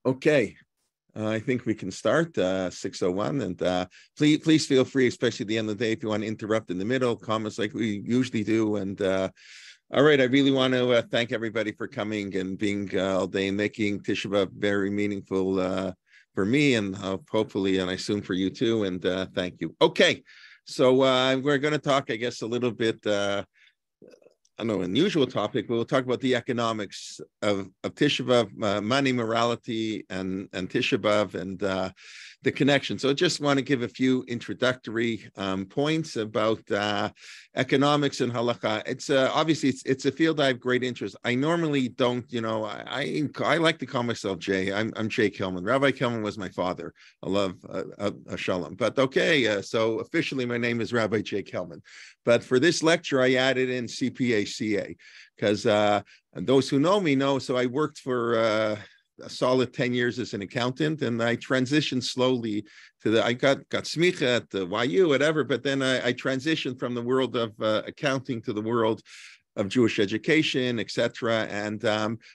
Okay, I think we can start 6:01, and please feel free, especially at the end of the day, if you want to interrupt in the middle, comments like we usually do. And all right, I really want to thank everybody for coming and being all day and making Tisha B'Av very meaningful for me, and hopefully, and I assume for you too. And thank you. Okay, so we're going to talk, I guess, a little bit. I know, unusual topic, but we'll talk about the economics of Tisha B'Av, money, morality, and Tisha B'Av, and the connection. So I just want to give a few introductory points about economics and halakha. It's obviously it's a field I have great interest. I normally don't, I like to call myself Jay. I'm Jay Kelman. Rabbi Kelman was my father. I love Shalom. But okay, so officially my name is Rabbi Jay Kelman. But for this lecture, I added in CPA, CA, because and those who know me know, so I worked for a solid 10 years as an accountant, and I transitioned slowly to I got smicha at the YU, whatever, but then I transitioned from the world of accounting to the world of Jewish education, etc. And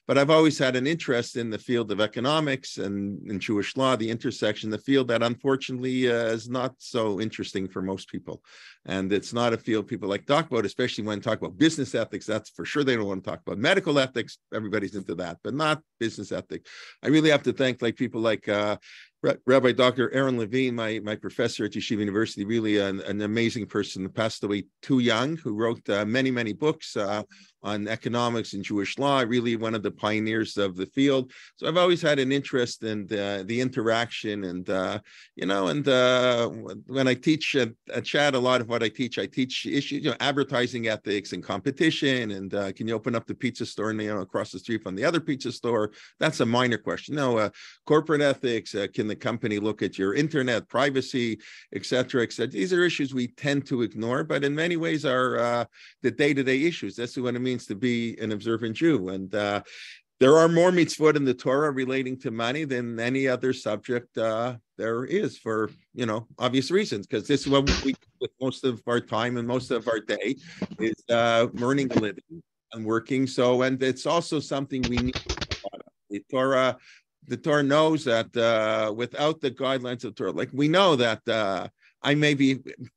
but I've always had an interest in the field of economics and in Jewish law, the intersection, the field that unfortunately is not so interesting for most people. And it's not a field people like to talk about, especially when talk about business ethics. That's for sure. They don't want to talk about medical ethics. Everybody's into that, but not business ethics. I really have to thank people like Rabbi Dr. Aaron Levine, my professor at Yeshiva University, really an amazing person, passed away too young, who wrote many books on economics and Jewish law, really one of the pioneers of the field. So I've always had an interest in the interaction, and when I teach at Chad, a lot of what I teach issues, advertising ethics and competition, and can you open up the pizza store and across the street from the other pizza store? That's a minor question. No, corporate ethics, can the company look at your internet, privacy, et cetera, et cetera. These are issues we tend to ignore, but in many ways are the day-to-day issues. That's what it means to be an observant Jew. And there are more mitzvot in the Torah relating to money than any other subject there is, for obvious reasons, because this is what we do with most of our time and most of our day is earning a living and working. So, and it's also something we need. The Torah knows that without the guidelines of Torah, like we know that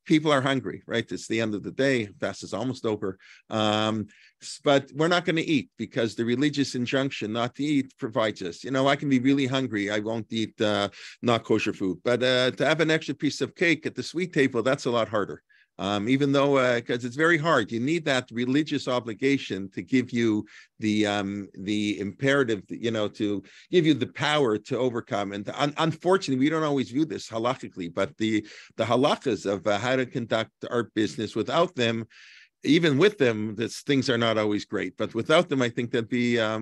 people are hungry, right? It's the end of the day, fast is almost over. But we're not going to eat because the religious injunction not to eat provides us. I can be really hungry. I won't eat not kosher food. But to have an extra piece of cake at the sweet table, that's a lot harder. Even though, because it's very hard, you need that religious obligation to give you the imperative, to give you the power to overcome. And unfortunately, we don't always view this halakhically, but the halakhas of how to conduct our business, without them, even with them, things are not always great. But without them, I think that'd be a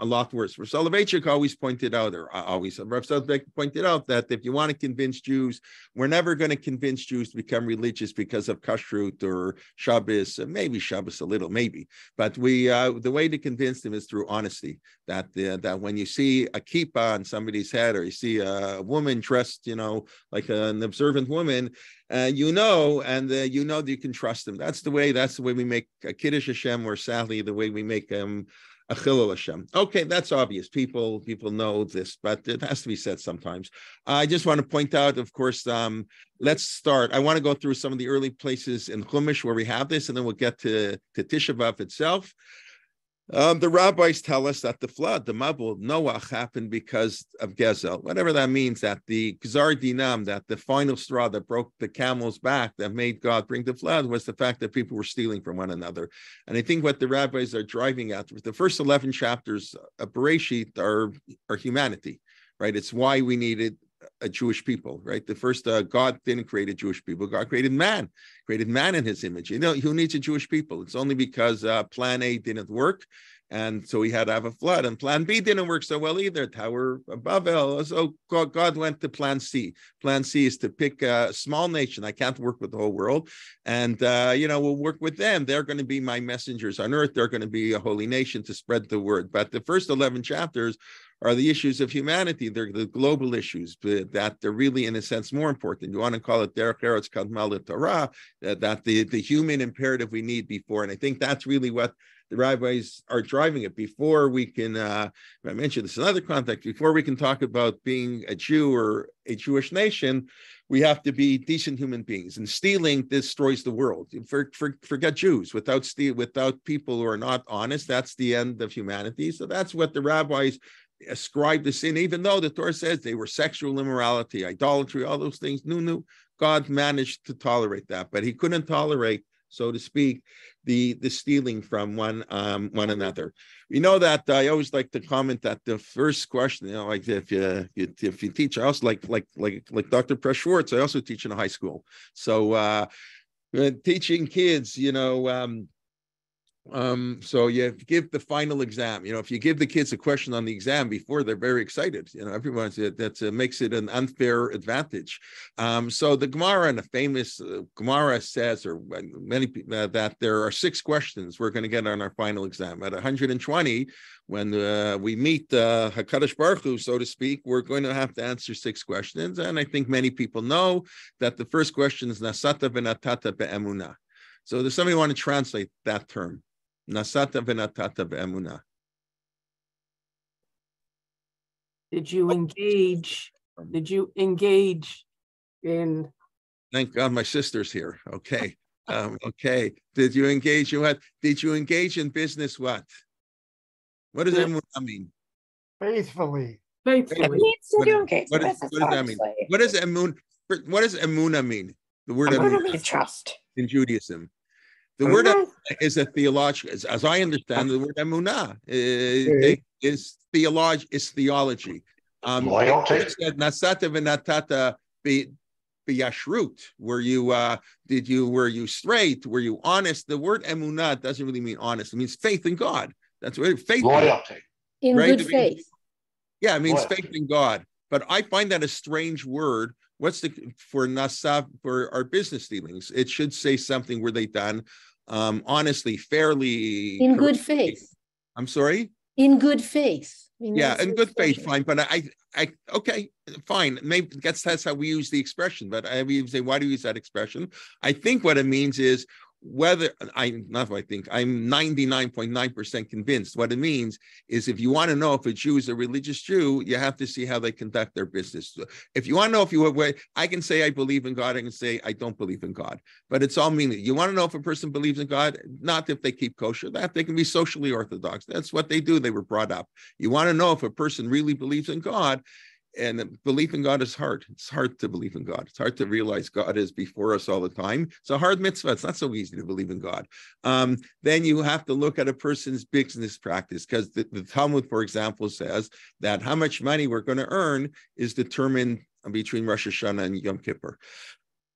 lot worse. Rav Soloveitchik always pointed out, Rav Soloveitchik pointed out that if you want to convince Jews, we're never going to convince Jews to become religious because of kashrut or Shabbos, maybe Shabbos a little, maybe. But the way to convince them is through honesty. That when you see a kippah on somebody's head, or you see a woman dressed, like an observant woman, and you know that you can trust them. That's the way we make a Kiddush Hashem, or sadly the way we make Achillel Hashem. Okay, that's obvious. People know this, but it has to be said sometimes. I just want to point out, of course, let's start. I want to go through some of the early places in Chumash where we have this, and then we'll get to Tisha B'Av itself. The rabbis tell us that the flood, the Mabul, Noach, happened because of Gezel, whatever that means, that the Gzar Dinam, that the final straw that broke the camel's back, that made God bring the flood, was the fact that people were stealing from one another. And I think what the rabbis are driving at, the first 11 chapters of Bereshit are humanity, right? It's why we needed a Jewish people, right? The first, God didn't create a Jewish people. God created man in his image. Who needs a Jewish people? It's only because plan A didn't work, and so he had to have a flood, and plan B didn't work so well either, Tower of Babel. So God went to plan C. Plan C is to pick a small nation. I can't work with the whole world, and we'll work with them. They're going to be my messengers on earth. They're going to be a holy nation to spread the word. But the first 11 chapters are the issues of humanity. They're the global issues, but that they're really, in a sense, more important. You want to call it Derech Eretz Kadma LeTorah, that the human imperative we need before. And I think that's really what The rabbis are driving it. Before we can, I mentioned this in other context, before we can talk about being a Jew or a Jewish nation, we have to be decent human beings. And stealing destroys the world. Forget Jews. Without people who are not honest, that's the end of humanity. So that's what the rabbis ascribed to sin, even though the Torah says they were sexual immorality, idolatry, all those things. No, God managed to tolerate that, but he couldn't tolerate, so to speak, the stealing from one another. You know that I always like to comment that the first question, you know, like if you teach, I also like Dr. Press Schwartz, I also teach in a high school. So teaching kids, you know, so you give the final exam. You know, if you give the kids a question on the exam before, they're very excited. You know, everyone's that makes it an unfair advantage. So the Gemara, and a famous Gemara says, or many people, that there are 6 questions we're going to get on our final exam. At 120, when we meet Hakadosh Baruch Hu, so to speak, we're going to have to answer 6 questions. And I think many people know that the first question is Nasata v'natata be'emunah. So does somebody want to translate that term? Nasata v'natata be'emunah. Did you engage in? Thank God my sister's here. Okay. Okay. Did you engage in what? Did you engage in business what? What does emunah mean? Faithfully. What does that mean? What does emunah mean? The word emunah means trust in Judaism. The word is a theological, as I understand the word emunah is theology. Loyalty. Nasata v'natata b'yashrut. Were you straight? Were you honest? The word emunah doesn't really mean honest. It means faith in God. That's what faith. Loyalty. In right? good faith. Yeah, it means faith in God. But I find that a strange word. What's for nasab, for our business dealings? It should say something were they done honestly, fairly, in good faith. I'm sorry? In good faith. I mean, yeah, in good faith, fine. But I okay, fine. Maybe that's how we use the expression. But I mean, say, why do you use that expression? I think what it means is I'm 99.9% convinced. What it means is if you want to know if a Jew is a religious Jew, you have to see how they conduct their business. If you want to know I can say I believe in God, I can say I don't believe in God, but it's all meaning. You want to know if a person believes in God, not if they keep kosher, that they can be socially orthodox. That's what they do. They were brought up. You want to know if a person really believes in God. And belief in God is hard. It's hard to believe in God. It's hard to realize God is before us all the time. It's a hard mitzvah. It's not so easy to believe in God. Then you have to look at a person's business practice, because the Talmud, for example, says that how much money we're going to earn is determined between Rosh Hashanah and Yom Kippur.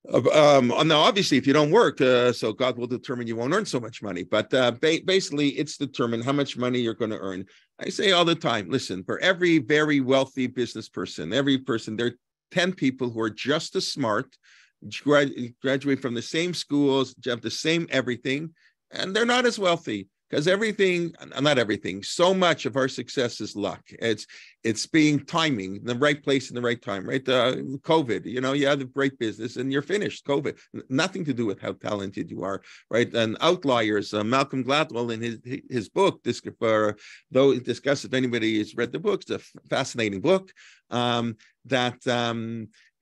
Now, obviously, if you don't work, so God will determine you won't earn so much money. But basically, it's determined how much money you're going to earn. I say all the time, listen, for every very wealthy business person, there are 10 people who are just as smart, graduate from the same schools, have the same everything, and they're not as wealthy. Because not everything, so much of our success is luck. It's being timing, the right place in the right time, right? COVID, you have a great business and you're finished. COVID, nothing to do with how talented you are, right? And outliers, Malcolm Gladwell in his book, though it discusses, if anybody has read the book, it's a fascinating book,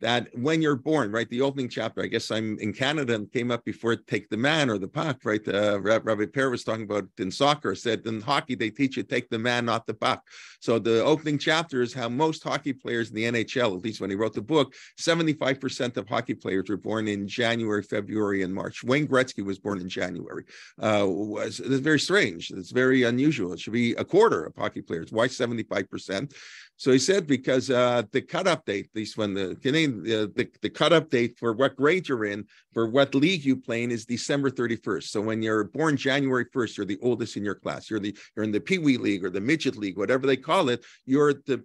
that when you're born, right, the opening chapter, I guess I'm in Canada and came up before Take the Man or the Puck, right? Rabbi Pear was talking about in soccer, said in hockey, they teach you take the man, not the puck. So the opening chapter is how most hockey players in the NHL, at least when he wrote the book, 75% of hockey players were born in January, February, and March. Wayne Gretzky was born in January. It's very strange. It's very unusual. It should be a quarter of hockey players. Why 75%? So he said because the cut-up date, at least when the cut-up date for what grade you're in, for what league you play in, is December 31st. So when you're born January 1st, you're the oldest in your class. You're in the Pee Wee League or the Midget League, whatever they call it. You're the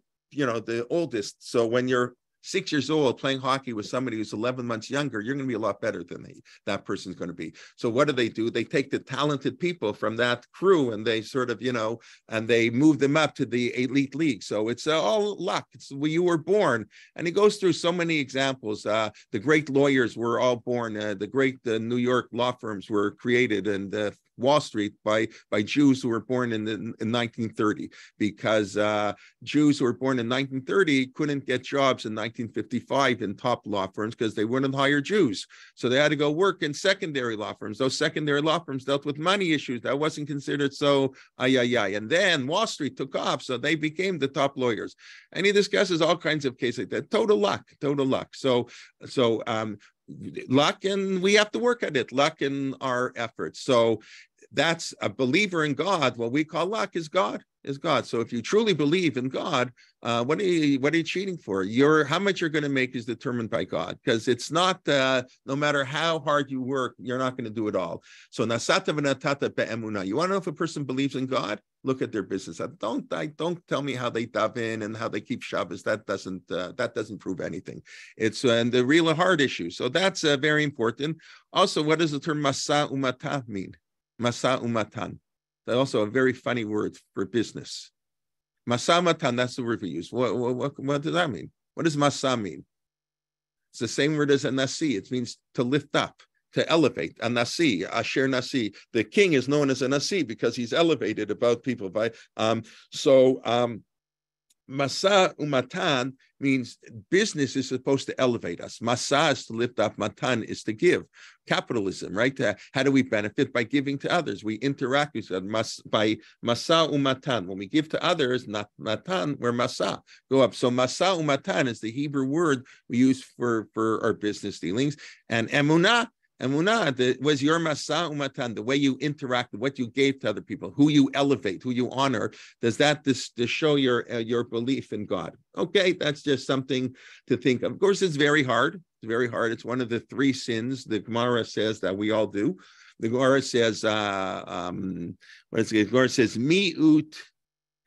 oldest. So when you're 6 years old playing hockey with somebody who's 11 months younger, you're going to be a lot better than that person's going to be. So what do? They take the talented people from that crew and they sort of, and they move them up to the elite league. So it's all luck. It's where you were born. And he goes through so many examples. The great lawyers were all born. The great New York law firms were created and Wall Street by Jews who were born in 1930, because Jews who were born in 1930 couldn't get jobs in 1955 in top law firms because they wouldn't hire Jews. So they had to go work in secondary law firms. Those secondary law firms dealt with money issues. That wasn't considered so And then Wall Street took off, so they became the top lawyers. And he discusses all kinds of cases like that. Total luck. So luck, and we have to work at it. Luck in our efforts. So that's a believer in God. What we call luck is God. So if you truly believe in God, what are you cheating for? How much you're going to make is determined by God, because it's not, no matter how hard you work, you're not going to do it all. So nasata v'natata be'emunah. You want to know if a person believes in God? Look at their business. Don't tell me how they daven and how they keep Shabbos. That doesn't prove anything. It's and the real hard issue. So that's very important. Also, what does the term masa umata mean? Masa umatan. That's also a very funny word for business. Masa umatan, that's the word we use. What does that mean? What does masa mean? It's the same word as a nasi. It means to lift up, to elevate. A nasi, asher nasi. The king is known as a nasi because he's elevated above people. Masa umatan means business is supposed to elevate us. Masa is to lift up. Matan is to give. Capitalism, right? How do we benefit? By giving to others. We interact with them by masa umatan. When we give to others, not matan, we're masa. Go up. So masa umatan is the Hebrew word we use for our business dealings. And emunah was your masa umatan, the way you interact, what you gave to other people, who you elevate, who you honor. Does that to show your belief in God? Okay, that's just something to think of. Of course, it's very hard. It's very hard. It's one of the 3 sins the Gemara says that we all do. The Gemara says, what is it? The Gemara says, mi'ut.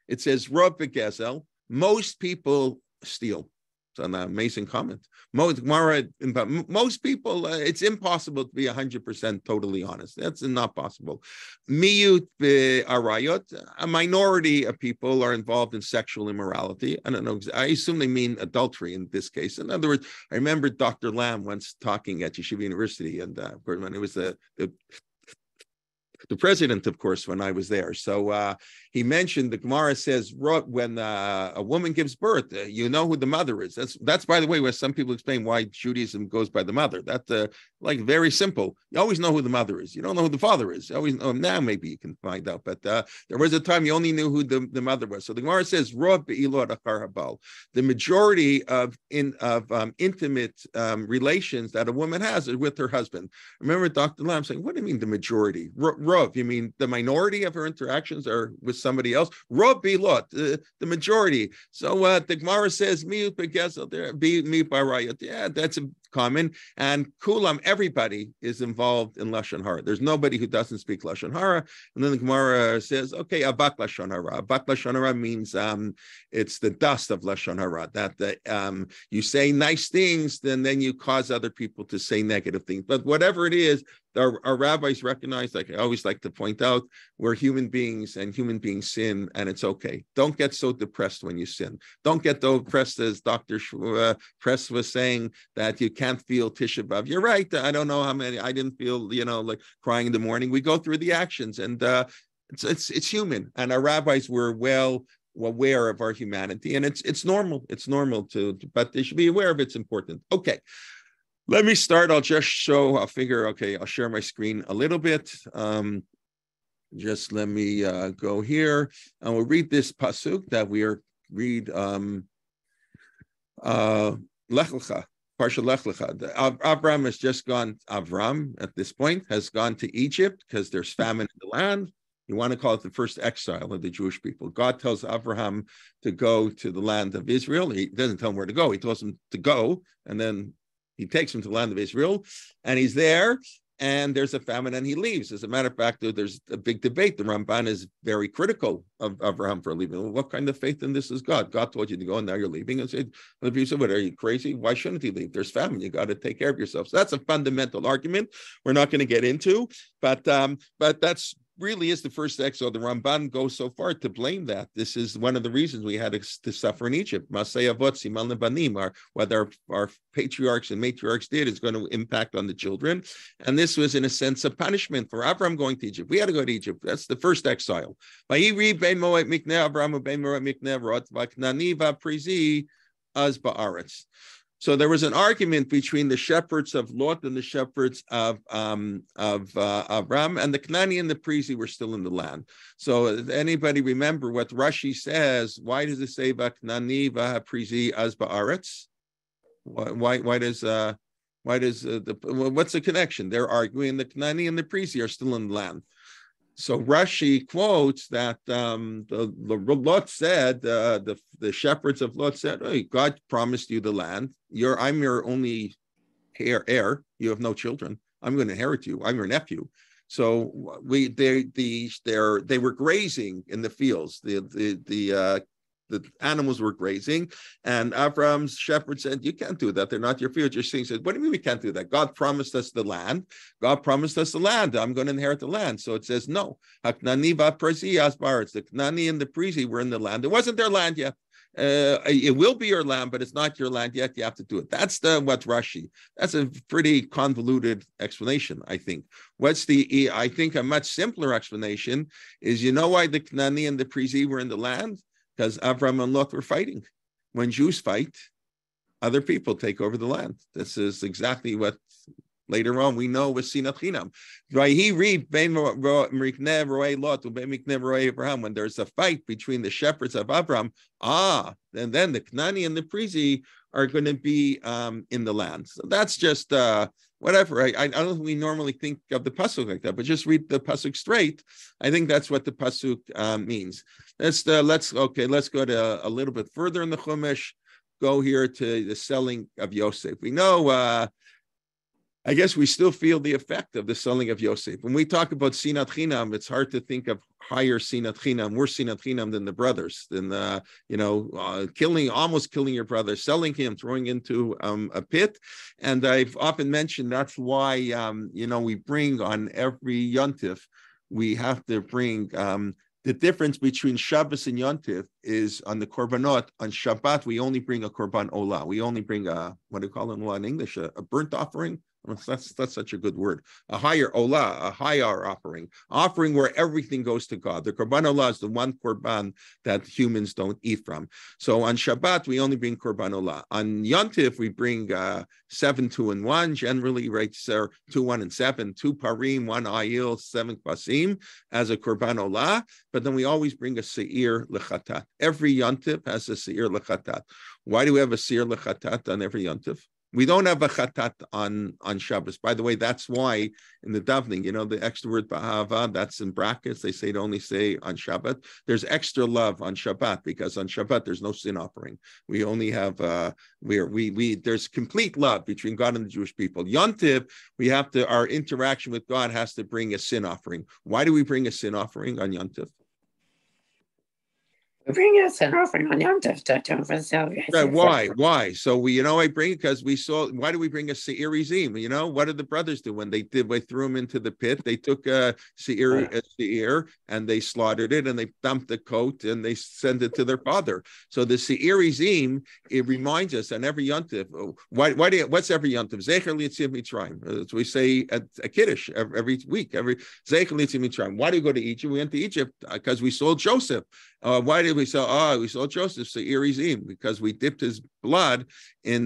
It says, rob begezel. Most people steal. It's an amazing comment. Most people, it's impossible to be 100% totally honest. That's not possible. Miyut arayot, a minority of people are involved in sexual immorality. I don't know. I assume they mean adultery in this case. In other words, I remember Dr. Lamb once talking at Yeshiva University, and of course, when it was the president, of course, when I was there. So he mentioned, the Gemara says, when a woman gives birth, you know who the mother is. That's by the way, where some people explain why Judaism goes by the mother. That's like very simple. You always know who the mother is. You don't know who the father is. You always know. Now maybe you can find out, but there was a time you only knew who the mother was. So the Gemara says, the majority of intimate relations that a woman has is with her husband. Remember Dr. Lamb saying, what do you mean the majority? Rov, you mean the minority of her interactions are with somebody else? Rov bilot, the majority. So the Gemara says, miut begezel, there be mi barayot. Yeah, that's common. And kulam, everybody is involved in lashon hara. There's nobody who doesn't speak lashon hara. And then the Gemara says, okay, abak lashon hara. Abak lashon hara means it's the dust of lashon hara. That you say nice things, then you cause other people to say negative things. But whatever it is, our rabbis recognize, like I always like to point out, we're human beings and human beings sin, and it's okay. Don't get so depressed when you sin. Don't get so depressed, as Dr. Press was saying, that you can't feel Tisha B'Av. You're right. I don't know how many. I didn't feel, like crying in the morning. We go through the actions, and it's human. And our rabbis were well aware of our humanity, and it's normal. It's normal but they should be aware of it's important. Okay. Let me start. I'll share my screen a little bit. Just let me go here. And we'll read this pasuk that we read Lech Lecha, Parsha Lech Lecha. Avram has just gone, at this point has gone to Egypt because there's famine in the land. You want to call it the first exile of the Jewish people. God tells Abraham to go to the land of Israel. He doesn't tell him where to go. He tells him to go, and then he takes him to the land of Israel, and he's there. and there's a famine, and he leaves. As a matter of fact, there's a big debate. The Ramban is very critical of Abraham for leaving. Well, what kind of faith in this is God? God told you to go, and now you're leaving. And said, the people said, "What, are you crazy? Why shouldn't he leave? There's famine. You got to take care of yourself." So that's a fundamental argument we're not going to get into, but that's really is the first exile. The Ramban goes so far to blame that. This is one of the reasons we had to suffer in Egypt. What our patriarchs and matriarchs did is going to impact on the children. And this was, in a sense, a punishment for Abraham going to Egypt. We had to go to Egypt. That's the first exile. So there was an argument between the shepherds of Lot and the shepherds of Abraham, and the Knani and the Perizi were still in the land. So anybody remember what Rashi says? Why does it say Knani Perizi as Ba'aretz? What's the connection? They're arguing the Knani and the Perizi are still in the land. So Rashi quotes that the Lot said, the shepherds of Lot said, "Hey, God promised you the land. I'm your only heir. You have no children. I'm going to inherit you. I'm your nephew." So they were grazing in the fields. The animals were grazing, and Abraham's shepherd said, "You can't do that. They're not your fields." Your king said, "What do you mean we can't do that? God promised us the land. God promised us the land. I'm going to inherit the land." So it says, no. The Knani and the Perizi were in the land. It wasn't their land yet. It will be your land, but it's not your land yet. You have to do it. That's what Rashi. That's a pretty convoluted explanation, I think. I think a much simpler explanation is, you know why the Knani and the Perizi were in the land? Because Abraham and Lot were fighting. When Jews fight, other people take over the land. This is exactly what later on we know was Sinat Chinam. When there's a fight between the shepherds of Abraham, and then the Knani and the Perizi are going to be in the land. So that's just whatever. I don't think we normally think of the pasuk like that, but just read the pasuk straight. I think that's what the pasuk means. Let's go to a little bit further in the Chumash. Go here to the selling of Yosef. We know. I guess we still feel the effect of the selling of Yosef. When we talk about Sinat Chinam, it's hard to think of higher Sinat Chinam, worse Sinat Chinam than the brothers, than almost killing your brother, selling him, throwing into a pit. And I've often mentioned that's why we bring on every Yontif, we have to bring the difference between Shabbos and Yontif is on the Korbanot. On Shabbat, we only bring a Korban Olah. We only bring what do you call it in English? A burnt offering. That's such a good word. A higher olah, a higher offering where everything goes to God. The korban olah is the one korban that humans don't eat from. So on Shabbat we only bring korban olah. On Yontif we bring 7, 2, and 1. Generally, right, sir, 2, 1, and 7, 2 parim, 1 ayil, 7 kvasim as a korban olah. But then we always bring a seir lechatat. Every Yontif has a seir lechatat. Why do we have a seir lechatat on every Yontif? We don't have a chatat on Shabbos. By the way, that's why in the davening, the extra word ba'ava, that's in brackets. They say to only say on Shabbat. There's extra love on Shabbat because on Shabbat there's no sin offering. We only have there's complete love between God and the Jewish people. Yontiv, our interaction with God has to bring a sin offering. Why do we bring a sin offering on Yontiv? We bring us an offering on Yom Tov to atone for salvation. Right, why? So I bring it because we saw. Why do we bring a seir izim? What did the brothers do when they threw him into the pit? They took a seir and they slaughtered it and they dumped the coat and they sent it to their father. So the seir izim, it reminds us on every yontif. What's every yontif? Zecher li'yetzias Mitzrayim. So we say a kiddush every week. Every Zecher li'yetzias Mitzrayim. Why do we go to Egypt? We went to Egypt because we saw Joseph. Why did we say? We saw Joseph seir izim because we dipped his blood we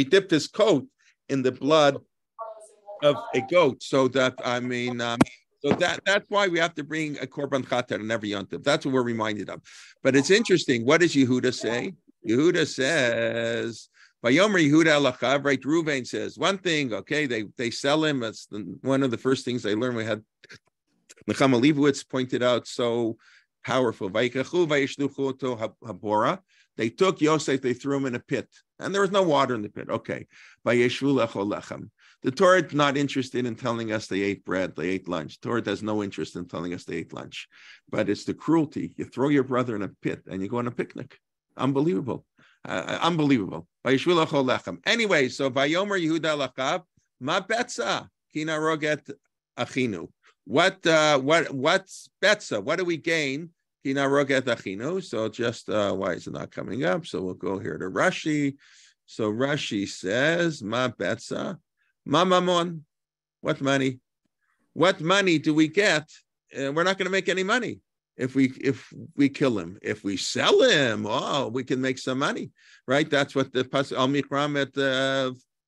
dipped his coat in the blood of a goat. So that's why we have to bring a korban chatat on every yontif. That's what we're reminded of. But it's interesting. What does Yehuda say? Yehuda says, Vayomer Yehuda alachav, right? Reuven says one thing. Okay, they sell him. That's one of the first things they learned. We had Nechama Leibowitz pointed out so powerful. They took Yosef, they threw him in a pit, and there was no water in the pit. Okay. The Torah is not interested in telling us they ate bread, they ate lunch. The Torah has no interest in telling us they ate lunch. But it's the cruelty. You throw your brother in a pit and you go on a picnic. Unbelievable. Unbelievable. Anyway, so Vayomer Yehuda Lachav, Ma Betza, Kina Roget Achinu. What's Betza? What do we gain? Kina Roget Achinu. So just why is it not coming up? So we'll go here to Rashi. So Rashi says, Ma Betza, Ma Mamon. What money? What money do we get? We're not going to make any money if we kill him. If we sell him, we can make some money, right? That's what the Al Mikram at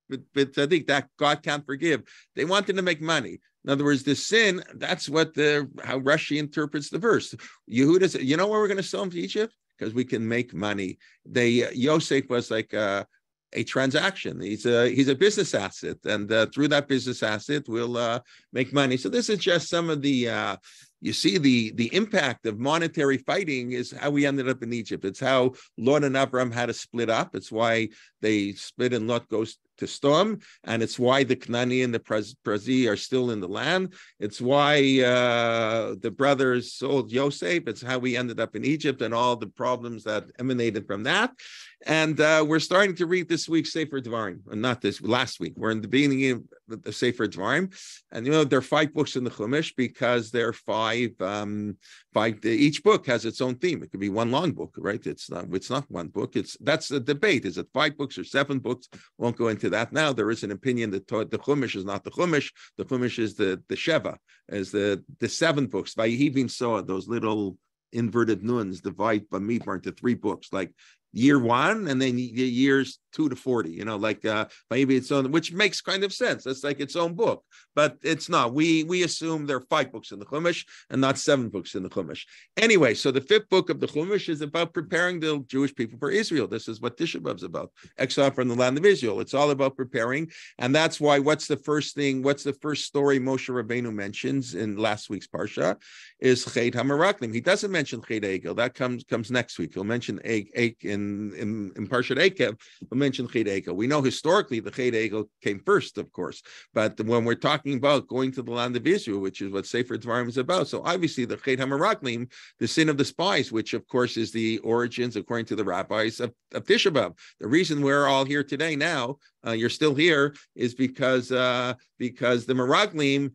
that God can't forgive. They wanted to make money. In other words, the sin. That's what how Rashi interprets the verse. Yehuda said, "You know where we're going to sell him to Egypt? Because we can make money." Yosef was like a transaction. He's a business asset, and through that business asset, we'll make money. So this is just some of the. You see the impact of monetary fighting is how we ended up in Egypt. It's how Lot and Abraham had to split up. It's why they split and Lot goes to storm, and it's why the Canaani and the Prezi are still in the land. It's why the brothers sold Yosef. It's how we ended up in Egypt and all the problems that emanated from that. And we're starting to read this week's Sefer Dvarim, not last week. We're in the beginning of the Sefer Dvarim, and there are 5 books in the Chumash because there are five. Each book has its own theme. It could be one long book, right? It's not one book. That's the debate. Is it 5 books or 7 books? Won't go into that now. There is an opinion that the Chumash is not the Chumash. The Chumash is the Sheva, as the 7 books. Vayihivim Soa, those little inverted nuns divide Bamidbar into 3 books, like year 1 and then years 2 to 40, maybe its own, which makes kind of sense. It's like its own book, but it's not. We assume there are 5 books in the Chumash and not 7 books in the Chumash. Anyway, so the 5th book of the Chumash is about preparing the Jewish people for Israel. This is what Tisha B'Av is about, exile from the land of Israel. It's all about preparing, and that's why what's the first story Moshe Rabbeinu mentions in last week's Parsha is Chet HaMeraklim. He doesn't mention Chet Egel. That comes next week. He'll mention Egel in Parshat Eikev. He'll mention Chet Egel. We know historically the Chet Egel came first, of course, but when we're talking about going to the land of Israel, which is what Sefer Dvarim is about, so obviously the Chet HaMeraklim, the sin of the spies, which of course is the origins, according to the rabbis, of Tisha B'Av. The reason we're all here today now, you're still here, is because the Meraglim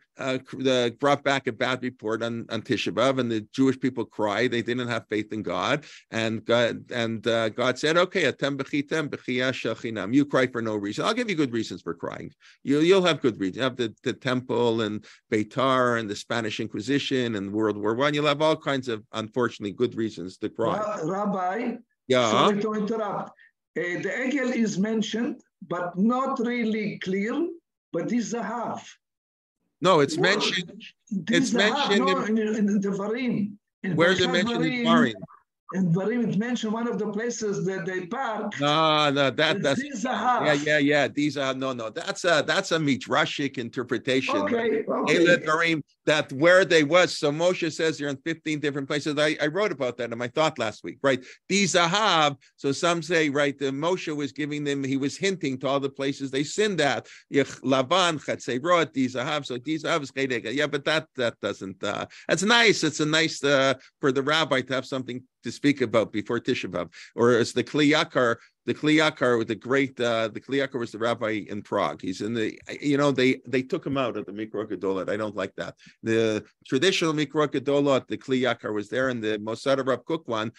brought back a bad report on Tisha B'Av, and the Jewish people cried. They didn't have faith in God, and God said, "Okay, atem b'chitem b'chiyah shel chinam. You cry for no reason. I'll give you good reasons for crying. You'll have good reasons. You have the temple and Beitar and the Spanish Inquisition and World War I. You'll have all kinds of, unfortunately, good reasons to cry." Rabbi, Yeah. sorry to interrupt. The Egel is mentioned, but not really clear. But this Zahav. No, it's mentioned. It's mentioned in the Varim. Where's it mentioned in Varim? In Varim, it mentioned one of the places that they park. No, that's yeah. These are no. That's a midrashic interpretation. Okay. Varim, that where they was. So Moshe says they're in 15 different places. I wrote about that in my thought last week, right? These Zahav. So some say, right, the Moshe was giving them. He was hinting to all the places they sinned at. Lavan, Chatzeirot, these Zahav. So these Zahav is Chedega. Yeah, but that doesn't. That's nice. It's a nice for the rabbi to have something to speak about before Tisha B'Av, or as the Kli Yakar with the great, the Kli Yakar was the rabbi in Prague. He's in the, they took him out of the Mikra Gedolot. I don't like that. The traditional Mikra Gedolot, the Kli Yakar was there, and the Mosad Rav Kook one,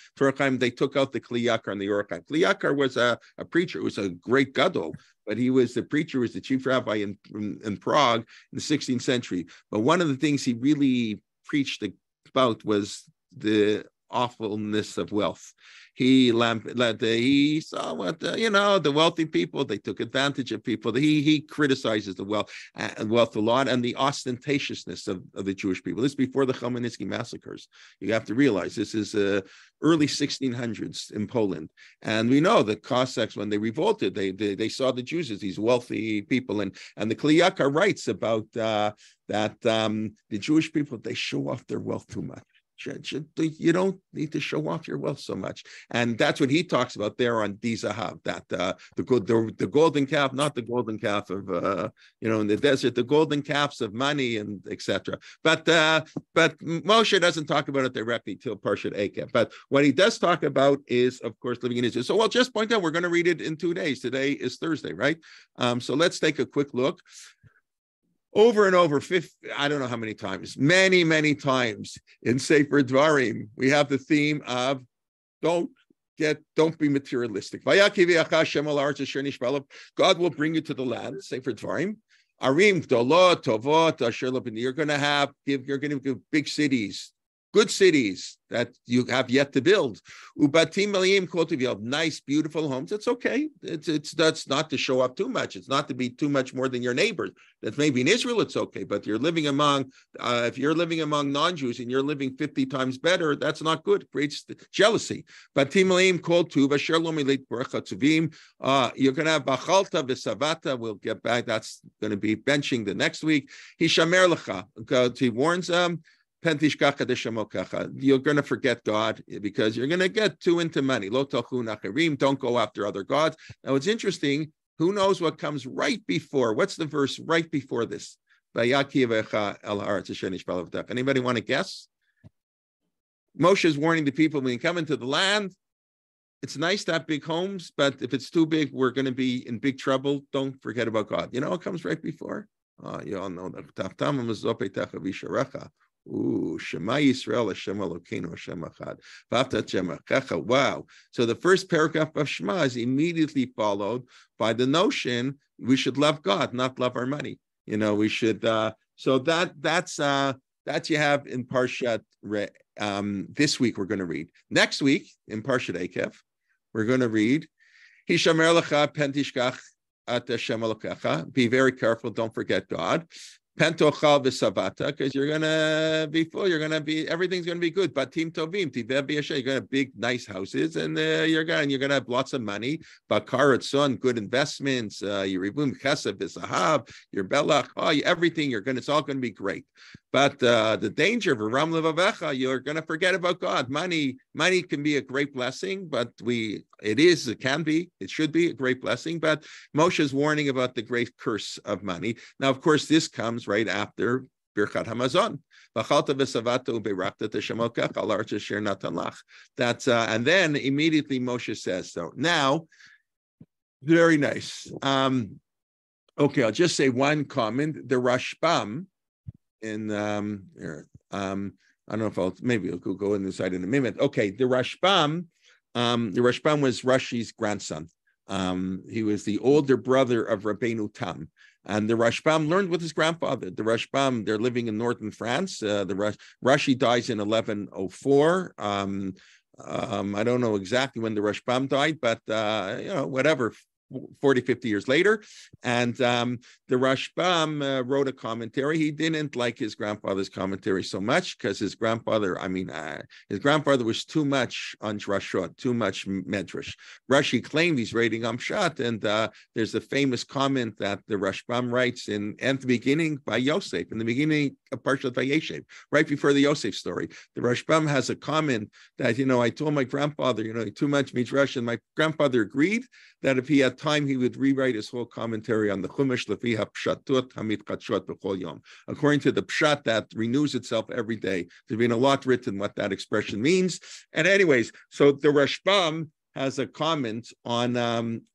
they took out the Kli Yakar and the Yorkheim. Kli Yakar was a preacher, was a great gadol, but he was the preacher, was the chief rabbi in Prague in the 16th century. But one of the things he really preached about was the awfulness of wealth. He saw what the wealthy people, they took advantage of people. He criticizes the wealth a lot, and the ostentatiousness of the Jewish people. This is before the Chmielnicki massacres. You have to realize this is early 1600s in Poland, and we know the Cossacks, when they revolted, they saw the Jews as these wealthy people, and the Kli Yakar writes about that the Jewish people, they show off their wealth too much. You don't need to show off your wealth so much. And that's what he talks about there on Dizahav, that the golden calf, not the golden calf of in the desert, the golden calves of money and etc. But Moshe doesn't talk about it directly till Parshat Eikev. But what he does talk about is, of course, living in Israel. So I'll just point out we're going to read it in 2 days. Today is Thursday, right? So let's take a quick look. Over and over, I don't know how many times, many times in Sefer Dvarim, we have the theme of don't be materialistic. God will bring you to the land, Sefer Dvarim. Arim, Dolot, Tovot, Asher Lopin. You're going to give big cities, good cities that you have yet to build. Ubatim Maliyim Kotiv, you have nice, beautiful homes. It's okay. That's not to show up too much. It's not to be too much more than your neighbors. That maybe in Israel it's okay, but you're living among, if you're living among non-Jews and you're living 50 times better, that's not good. It creates jealousy. Batim Maliyim Kotiv, Asher Lomilit Bracha Tzuvim. You're going to have Bachalta V'Savata. We'll get back. That's going to be benching the next week. Hishamer Lecha. He warns them. You're going to forget God because you're going to get too into money. Don't go after other gods. Now, it's interesting. Who knows what comes right before? What's the verse right before this? Anybody want to guess? Moshe is warning the people when you come into the land, it's nice to have big homes, but if it's too big, we're going to be in big trouble. Don't forget about God. You know what comes right before? You all know that. Ooh, Shema Yisrael, Hashem Elokeinu, Hashem Echad. V'ahavta et Shemecha. Wow. So the first paragraph of Shema is immediately followed by the notion we should love God, not love our money. We should. So that's you have in Parshat. This week we're going to read. Next week in Parshat Eikev, we're going to read Hishamer Lecha Pen Tishkach at Hashem Elokecha. Be very careful. Don't forget God. Pentochal v'savata, because you're gonna be full. You're gonna be everything's gonna be good. But Tim Tovim, Tiveh b'yashay, you're gonna have big, nice houses, and you're gonna have lots of money. Bakar son, good investments. Yeribum chesed v'sahav, your belach, everything. It's all gonna be great. But the danger of Ram Levavecha, you're gonna forget about God. Money can be a great blessing, but it should be a great blessing. But Moshe is warning about the great curse of money. Now, of course, this comes right after Birchat Hamazon. That's and then immediately Moshe says so. Now, very nice. Okay, I'll just say one comment. The Rashbam in I don't know if I'll go inside in a minute. Okay, the Rashbam was Rashi's grandson. He was the older brother of Rabbeinu Tam. And the Rashbam learned with his grandfather. The Rashbam, they're living in northern France. Rashi dies in 1104. I don't know exactly when the Rashbam died, but whatever, 40, 50 years later. And the Rashbam wrote a commentary. He didn't like his grandfather's commentary so much because his grandfather was too much on Drashot, too much Medrash. Rashi claimed he's rating Amshat, and there's a famous comment that the Rashbam writes in the beginning by Yosef, in the beginning of Parshat Vayeshev, right before the Yosef story. The Rashbam has a comment that, I told my grandfather, too much Midrash, and my grandfather agreed that if he had time, he would rewrite his whole commentary on the Chumash, according to the Pshat that renews itself every day. There's been a lot written what that expression means. And anyways, so the Rashbam has a comment on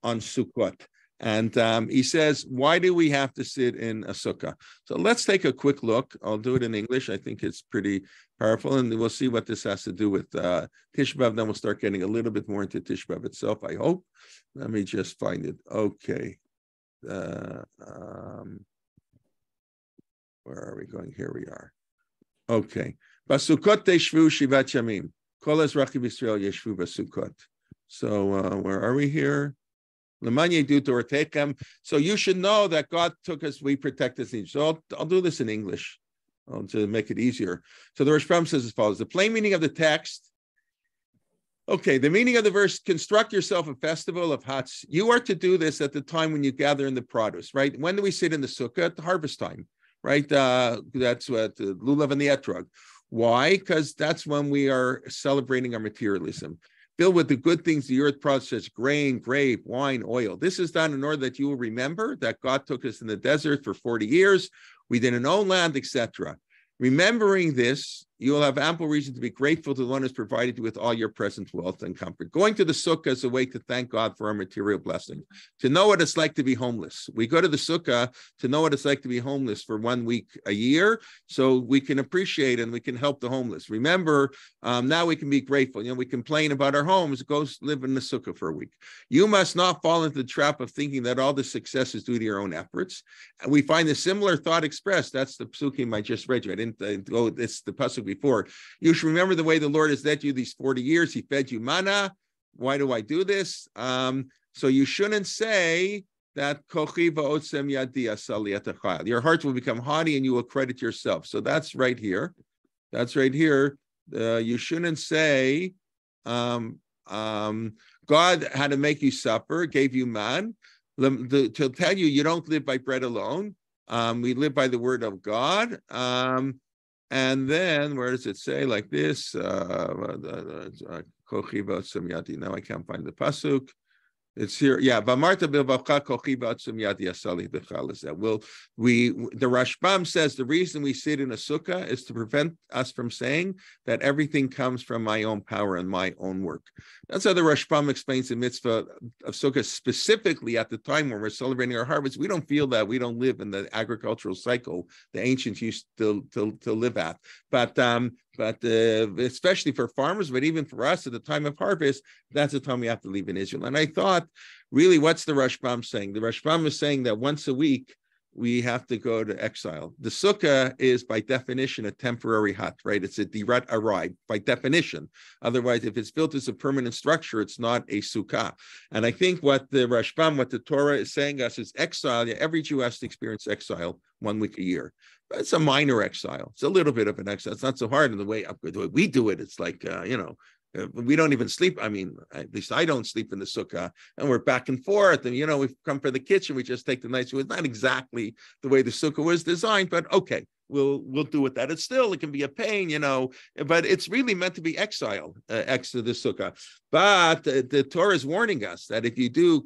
Sukkot. And he says, why do we have to sit in a sukkah? So let's take a quick look. I'll do it in English. I think it's pretty powerful, and we'll see what this has to do with Tisha B'Av. Then we'll start getting a little bit more into Tisha B'Av itself, I hope. Let me just find it. Okay. Where are we going? Here we are. Okay. Basukot teshvu shivat yamim. Kol ezrachi b'Yisrael yeshvu basukot. So where are we here? So you should know that God took us, we protect us. So I'll do this in English to make it easier. So the Rashbam says as follows: the plain meaning of the text. Okay, the meaning of the verse: construct yourself a festival of huts. You are to do this at the time when you gather in the produce, right? When do we sit in the sukkah? At the harvest time, right? That's what Lulav and the Etrog. Why? Because that's when we are celebrating our materialism. Filled with the good things the earth processes, grain, grape, wine, oil. This is done in order that you will remember that God took us in the desert for 40 years. We didn't own land, etc. Remembering this, you will have ample reason to be grateful to the one who's provided you with all your present wealth and comfort. Going to the sukkah is a way to thank God for our material blessing, to know what it's like to be homeless. We go to the sukkah to know what it's like to be homeless for 1 week a year, so we can appreciate and we can help the homeless. Remember, now we can be grateful. We complain about our homes, go live in the sukkah for a week. You must not fall into the trap of thinking that all the success is due to your own efforts. And we find a similar thought expressed. That's the psukim I just read you. I didn't go, it's the pasuk before. You should remember the way the Lord has led you these 40 years. He fed you manna. Why do I do this? So you shouldn't say that your heart will become haughty and you will credit yourself. So that's right here. That's right here. You shouldn't say God had to make you suffer, gave you man, to tell you don't live by bread alone. We live by the word of God. And then, where does it say like this? Now I can't find the pasuk. It's here, yeah. The Rashbam says the reason we sit in a sukkah is to prevent us from saying that everything comes from my own power and my own work. That's how the Rashbam explains the mitzvah of sukkah, specifically at the time when we're celebrating our harvest. We don't feel that we don't live in the agricultural cycle the ancients used to live at, but especially for farmers, but even for us at the time of harvest, that's the time we have to leave in Israel. And I thought, really, what's the Rashbam saying? The Rashbam is saying that once a week, we have to go to exile. The sukkah is, by definition, a temporary hut, right? It's a dirat arai, by definition. Otherwise, if it's built as a permanent structure, it's not a sukkah. And I think what the Rashbam, what the Torah is saying us is exile. Every Jew has to experience exile 1 week a year. But it's a minor exile. It's a little bit of an exile. It's not so hard in the way we do it. It's like, we don't even sleep. I mean, at least I don't sleep in the sukkah, and we're back and forth. And, we come for the kitchen. We just take the night. So it's not exactly the way the sukkah was designed, but okay, we'll do with that. It can be a pain, but it's really meant to be exile, to the sukkah. But the Torah is warning us that if you do,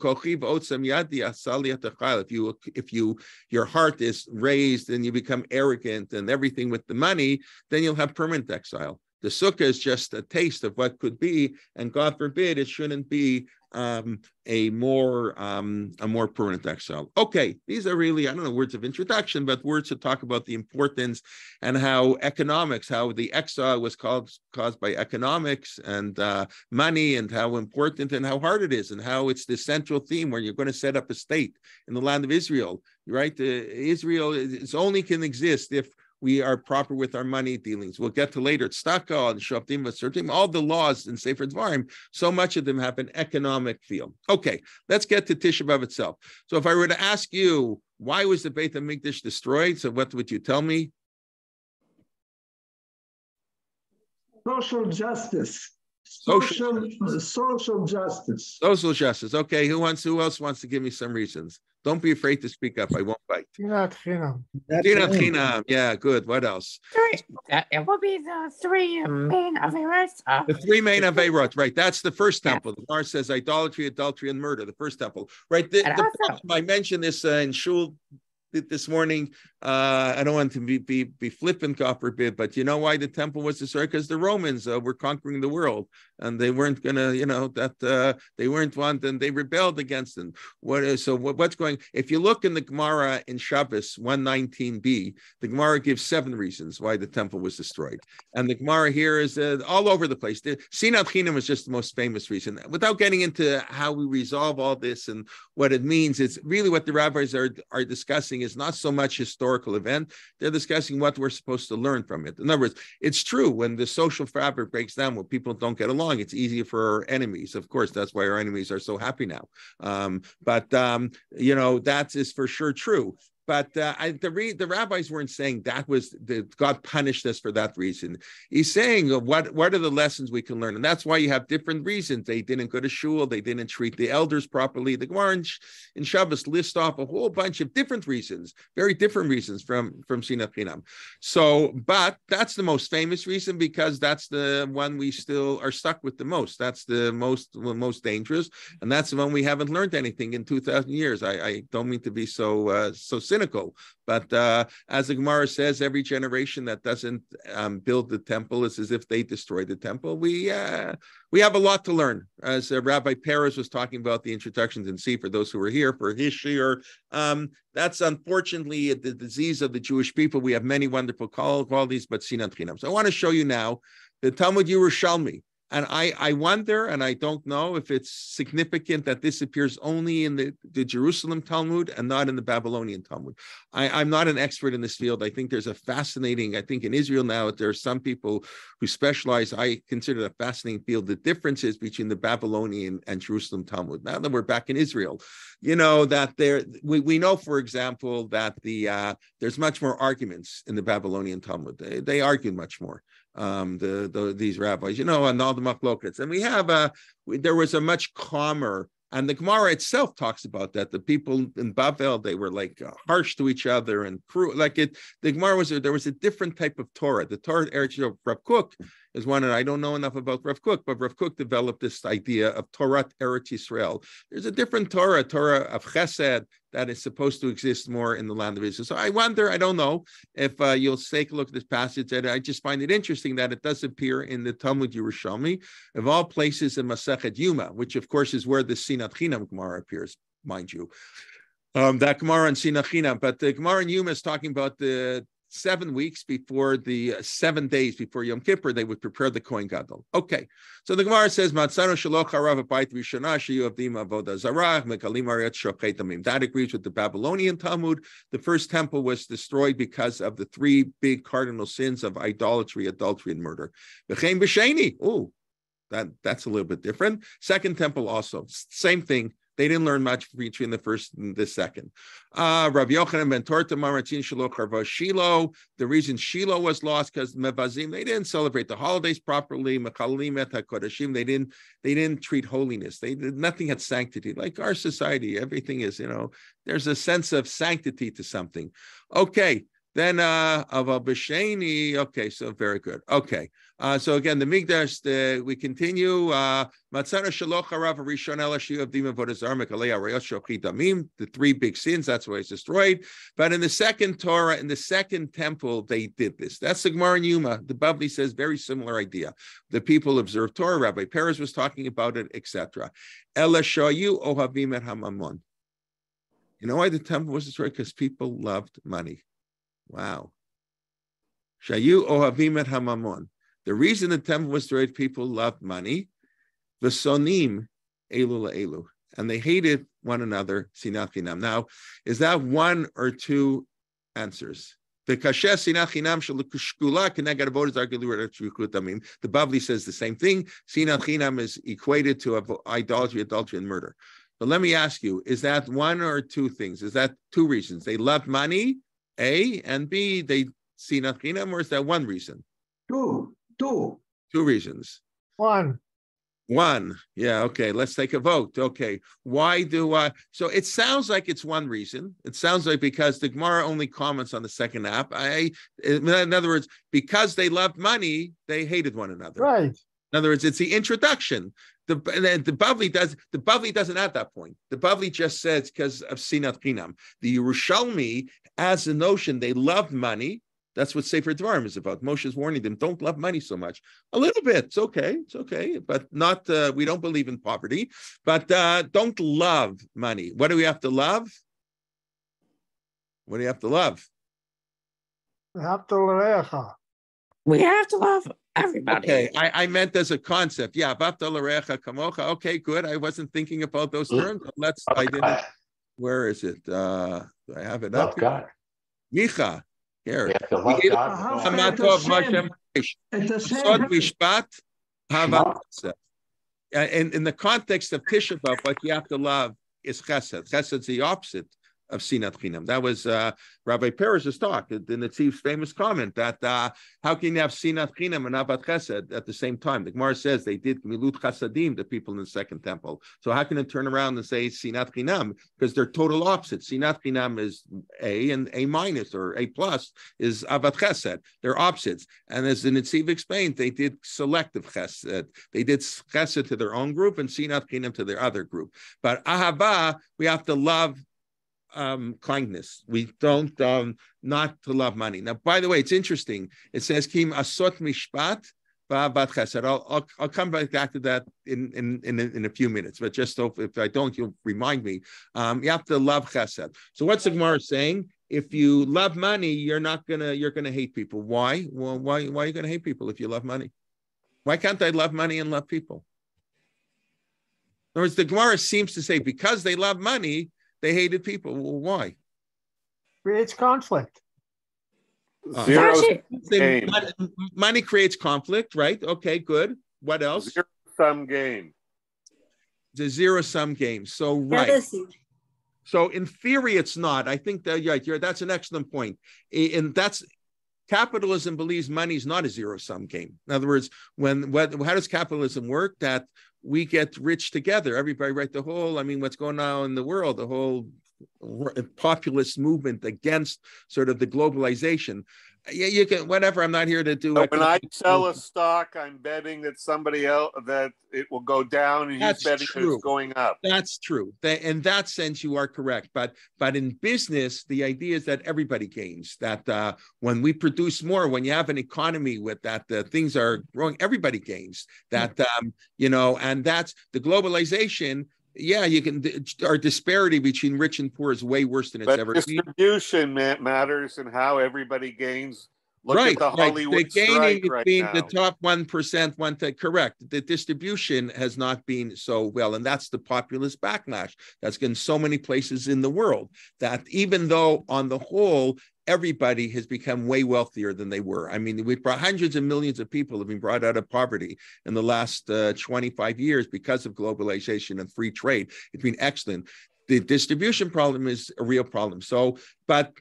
if your heart is raised and you become arrogant and everything with the money, then you'll have permanent exile. The sukkah is just a taste of what could be, and God forbid it shouldn't be a more permanent exile. Okay, these are really, I don't know, words of introduction, but words to talk about the importance and how the exile was caused by economics and money, and how important and how hard it is, and how it's the central theme where you're going to set up a state in the land of Israel, right? Israel only can exist if we are proper with our money dealings. We'll get to later. Tzedakah and Shoftim, Vasertim, all the laws in Sefer Dvarim, so much of them have an economic feel. Okay, let's get to Tisha B'Av itself. So if I were to ask you, why was the Beit HaMikdash destroyed? So what would you tell me? Social justice. Social justice. Social justice. Okay, who else wants to give me some reasons? Don't be afraid to speak up. I won't bite. Sinat Chinam. Yeah, good. What else? It will be the three main Aveirot. The three main Aveirot, right? That's the first temple. The Gemara says idolatry, adultery, and murder. The first temple, right? I mentioned this in Shul this morning. I don't want to be flippant, God forbid, but you know why the temple was destroyed? Because the Romans were conquering the world, and they weren't gonna, they weren't one, and they rebelled against them. What's going? If you look in the Gemara in Shabbos 119b, the Gemara gives 7 reasons why the temple was destroyed, and the Gemara here is all over the place. The Sinat Chinam is just the most famous reason. Without getting into how we resolve all this and what it means, it's really what the rabbis are discussing is not so much historical event. They're discussing what we're supposed to learn from it. In other words, it's true when the social fabric breaks down, when people don't get along, it's easier for our enemies. Of course, that's why our enemies are so happy now. That is for sure true. the rabbis weren't saying that was God punished us for that reason. He's saying what are the lessons we can learn, and that's why you have different reasons. They didn't go to shul, they didn't treat the elders properly. The Gemara in Shabbos lists off a whole bunch of different reasons, very different reasons from Sinat Chinam. So, but that's the most famous reason because that's the one we still are stuck with the most. That's the most dangerous, and that's the one we haven't learned anything in 2,000 years. I don't mean to be so cynical, but as the Gemara says, every generation that doesn't build the temple is as if they destroyed the temple. We have a lot to learn. As Rabbi Perez was talking about the introductions in C, for those who were here for his shiur, that's unfortunately the disease of the Jewish people. We have many wonderful qualities, but sinat chinam. So I want to show you now the Talmud Yerushalmi. And I wonder, and I don't know if it's significant that this appears only in the Jerusalem Talmud and not in the Babylonian Talmud. I'm not an expert in this field. I think there's I think in Israel now, there are some people who specialize. I consider a fascinating field, the differences between the Babylonian and Jerusalem Talmud. Now that we're back in Israel, that we know, for example, that there's much more arguments in the Babylonian Talmud. They argue much more. These rabbis, and all the machlokas, and we have there was a much calmer, and the Gemara itself talks about that. The people in Babel, they were like harsh to each other and cruel. The Gemara there was a different type of Torah. The Torah of Rav Kook is one, and I don't know enough about Rav Kook, but Rav Kook developed this idea of Torah Eretz Yisrael. There's a different Torah of Chesed, that is supposed to exist more in the land of Israel. So I wonder, I don't know if you'll take a look at this passage, and I just find it interesting that it does appear in the Talmud Yerushalmi, of all places in Masechet Yuma, which of course is where the Sinat Chinam Gemara appears, mind you. That Gemara in Sinat Chinam, but the Gemara in Yuma is talking about the 7 weeks before 7 days before Yom Kippur, they would prepare the Kohen Gadol. Okay, so the Gemara says, "Matzano shaloch harav abayit rishana sheyu avdim avodah zarah mekalim aretz shochet damim." That agrees with the Babylonian Talmud. The first temple was destroyed because of the 3 big cardinal sins of idolatry, adultery, and murder. V'chein b'sheni. Oh, that's a little bit different. Second temple also, same thing. They didn't learn much between the first and the second. Rabbi Yochanan ben Torta Maratin Shiloh Charva Shiloh. The reason Shiloh was lost because Mevazim, they didn't celebrate the holidays properly. Mechalim et HaKodashim, they didn't treat holiness. Nothing had sanctity. Like our society, everything is, there's a sense of sanctity to something. Okay. Then Aval B'Sheni. Okay, so very good. Okay, so again, the Migdash. We continue. Matzana Shaloch Harav Rishon El Shiu of Dima Vodazar Mekalei Arayot Shochi Damim. The 3 big sins. That's why it's destroyed. But in the second Torah, in the second temple, they did this. That's the Gemara in Yuma. The Bavli says very similar idea. The people observed Torah. Rabbi Perez was talking about it, etc. Ela Shayu Ohavim et Hamamon. You know why the temple was destroyed? Because people loved money. Wow. Shayu ohavim et hamamon. The reason the temple was destroyed, people loved money. V'sonim elu la'elu. And they hated one another. Sinat chinam. Now, is that 1 or 2 answers? The Bavli says the same thing. Sinat chinam is equated to idolatry, adultery, and murder. But let me ask you, is that 1 or 2 things? Is that 2 reasons? They loved money, A, and B, they see Sinat Chinam, or is that 1 reason? 2 reasons. 1. Yeah, okay, let's take a vote. Okay, why do I? So it sounds like it's 1 reason. It sounds like because the Gemara only comments on the second half. In other words, because they loved money, they hated one another. Right. In other words, it's the introduction. The Bavli doesn't add that point. The Bavli just says because of Sinat Chinam. The Yerushalmi has the notion they love money. That's what Sefer Dvarim is about. Moshe's warning them, don't love money so much. A little bit, it's okay, but not. We don't believe in poverty, but don't love money. What do we have to love? What do you have to love? We have to love everybody. Okay, I meant as a concept. Yeah, V'ahavta l'reacha kamocha. Okay, good. I wasn't thinking about those terms. I didn't. Where is it? Do I have it up? God. Micha. Here. We have to love God. In the context of Tisha B'Av, what you have to love is chesed. Chesed's the opposite sinat chinam. That was Rabbi Parash's talk, the Netziv's famous comment that how can you have sinat chinam and avat chesed at the same time? The Gemara says they did milut chasadim, the people in the second temple. So how can it turn around and say sinat chinam? Because they're total opposites. Sinat chinam is A, and A minus or A plus is avat chesed. They're opposites. And as the Netziv explained, they did selective chesed. They did chesed to their own group and sinat chinam to their other group. But ahava, we have to love kindness. We don't not to love money. Now, by the way, it's interesting. It says kim asot mishpat va'avat chesed. I'll come back to that in a few minutes. But just so if I don't, you'll remind me. You have to love chesed. So what's the Gemara saying? If you love money, you're gonna hate people. Why? Well, why are you gonna hate people if you love money? Why can't I love money and love people? In other words, the Gemara seems to say because they love money, they hated people. Well, why? Creates conflict. Zero Money creates conflict, right? Okay, good. What else? Zero-sum game. It's a zero-sum game. So, right. So, in theory, it's not. I think that that's an excellent point. And that's capitalism believes money is not a zero-sum game. In other words, how does capitalism work? That we get rich together. Everybody, right? What's going on in the world, the whole populist movement against sort of the globalization. Yeah, you can, whatever. I'm not here to do it. When I sell a stock, I'm betting that somebody else, that it will go down, and he's betting that it's going up. That's true. In that sense, you are correct. But in business, the idea is that everybody gains. That when we produce more, when you have an economy with that, things are growing, everybody gains. That and that's the globalization. Yeah, our disparity between rich and poor is way worse than it's ever been. Distribution matters and how everybody gains. Look at the Hollywood strike right now. The top 1%, correct. The distribution has not been so well, and that's the populist backlash that's in so many places in the world. That even though on the whole, everybody has become way wealthier than they were. I mean, we've brought hundreds of millions of people have been brought out of poverty in the last 25 years because of globalization and free trade. It's been excellent. The distribution problem is a real problem. So, but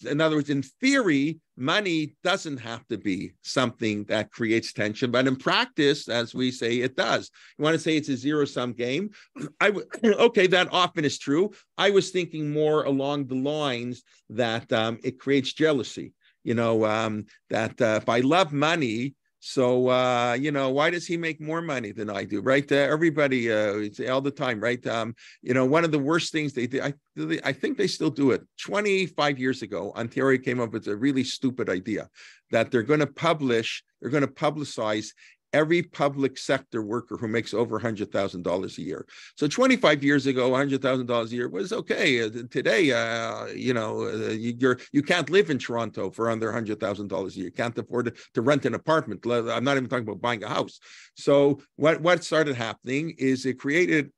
in other words, in theory, money doesn't have to be something that creates tension, but in practice, as we say, it does. You want to say it's a zero-sum game? Okay, that often is true. I was thinking more along the lines that it creates jealousy. That if I love money, so, why does he make more money than I do, right? Everybody all the time, right? One of the worst things they did, I think they still do it. 25 years ago, Ontario came up with a really stupid idea that they're going to publicize every public sector worker who makes over $100,000 a year. So 25 years ago, $100,000 a year was okay. Today, you can't live in Toronto for under $100,000 a year. You can't afford to rent an apartment. I'm not even talking about buying a house. So what started happening is it created,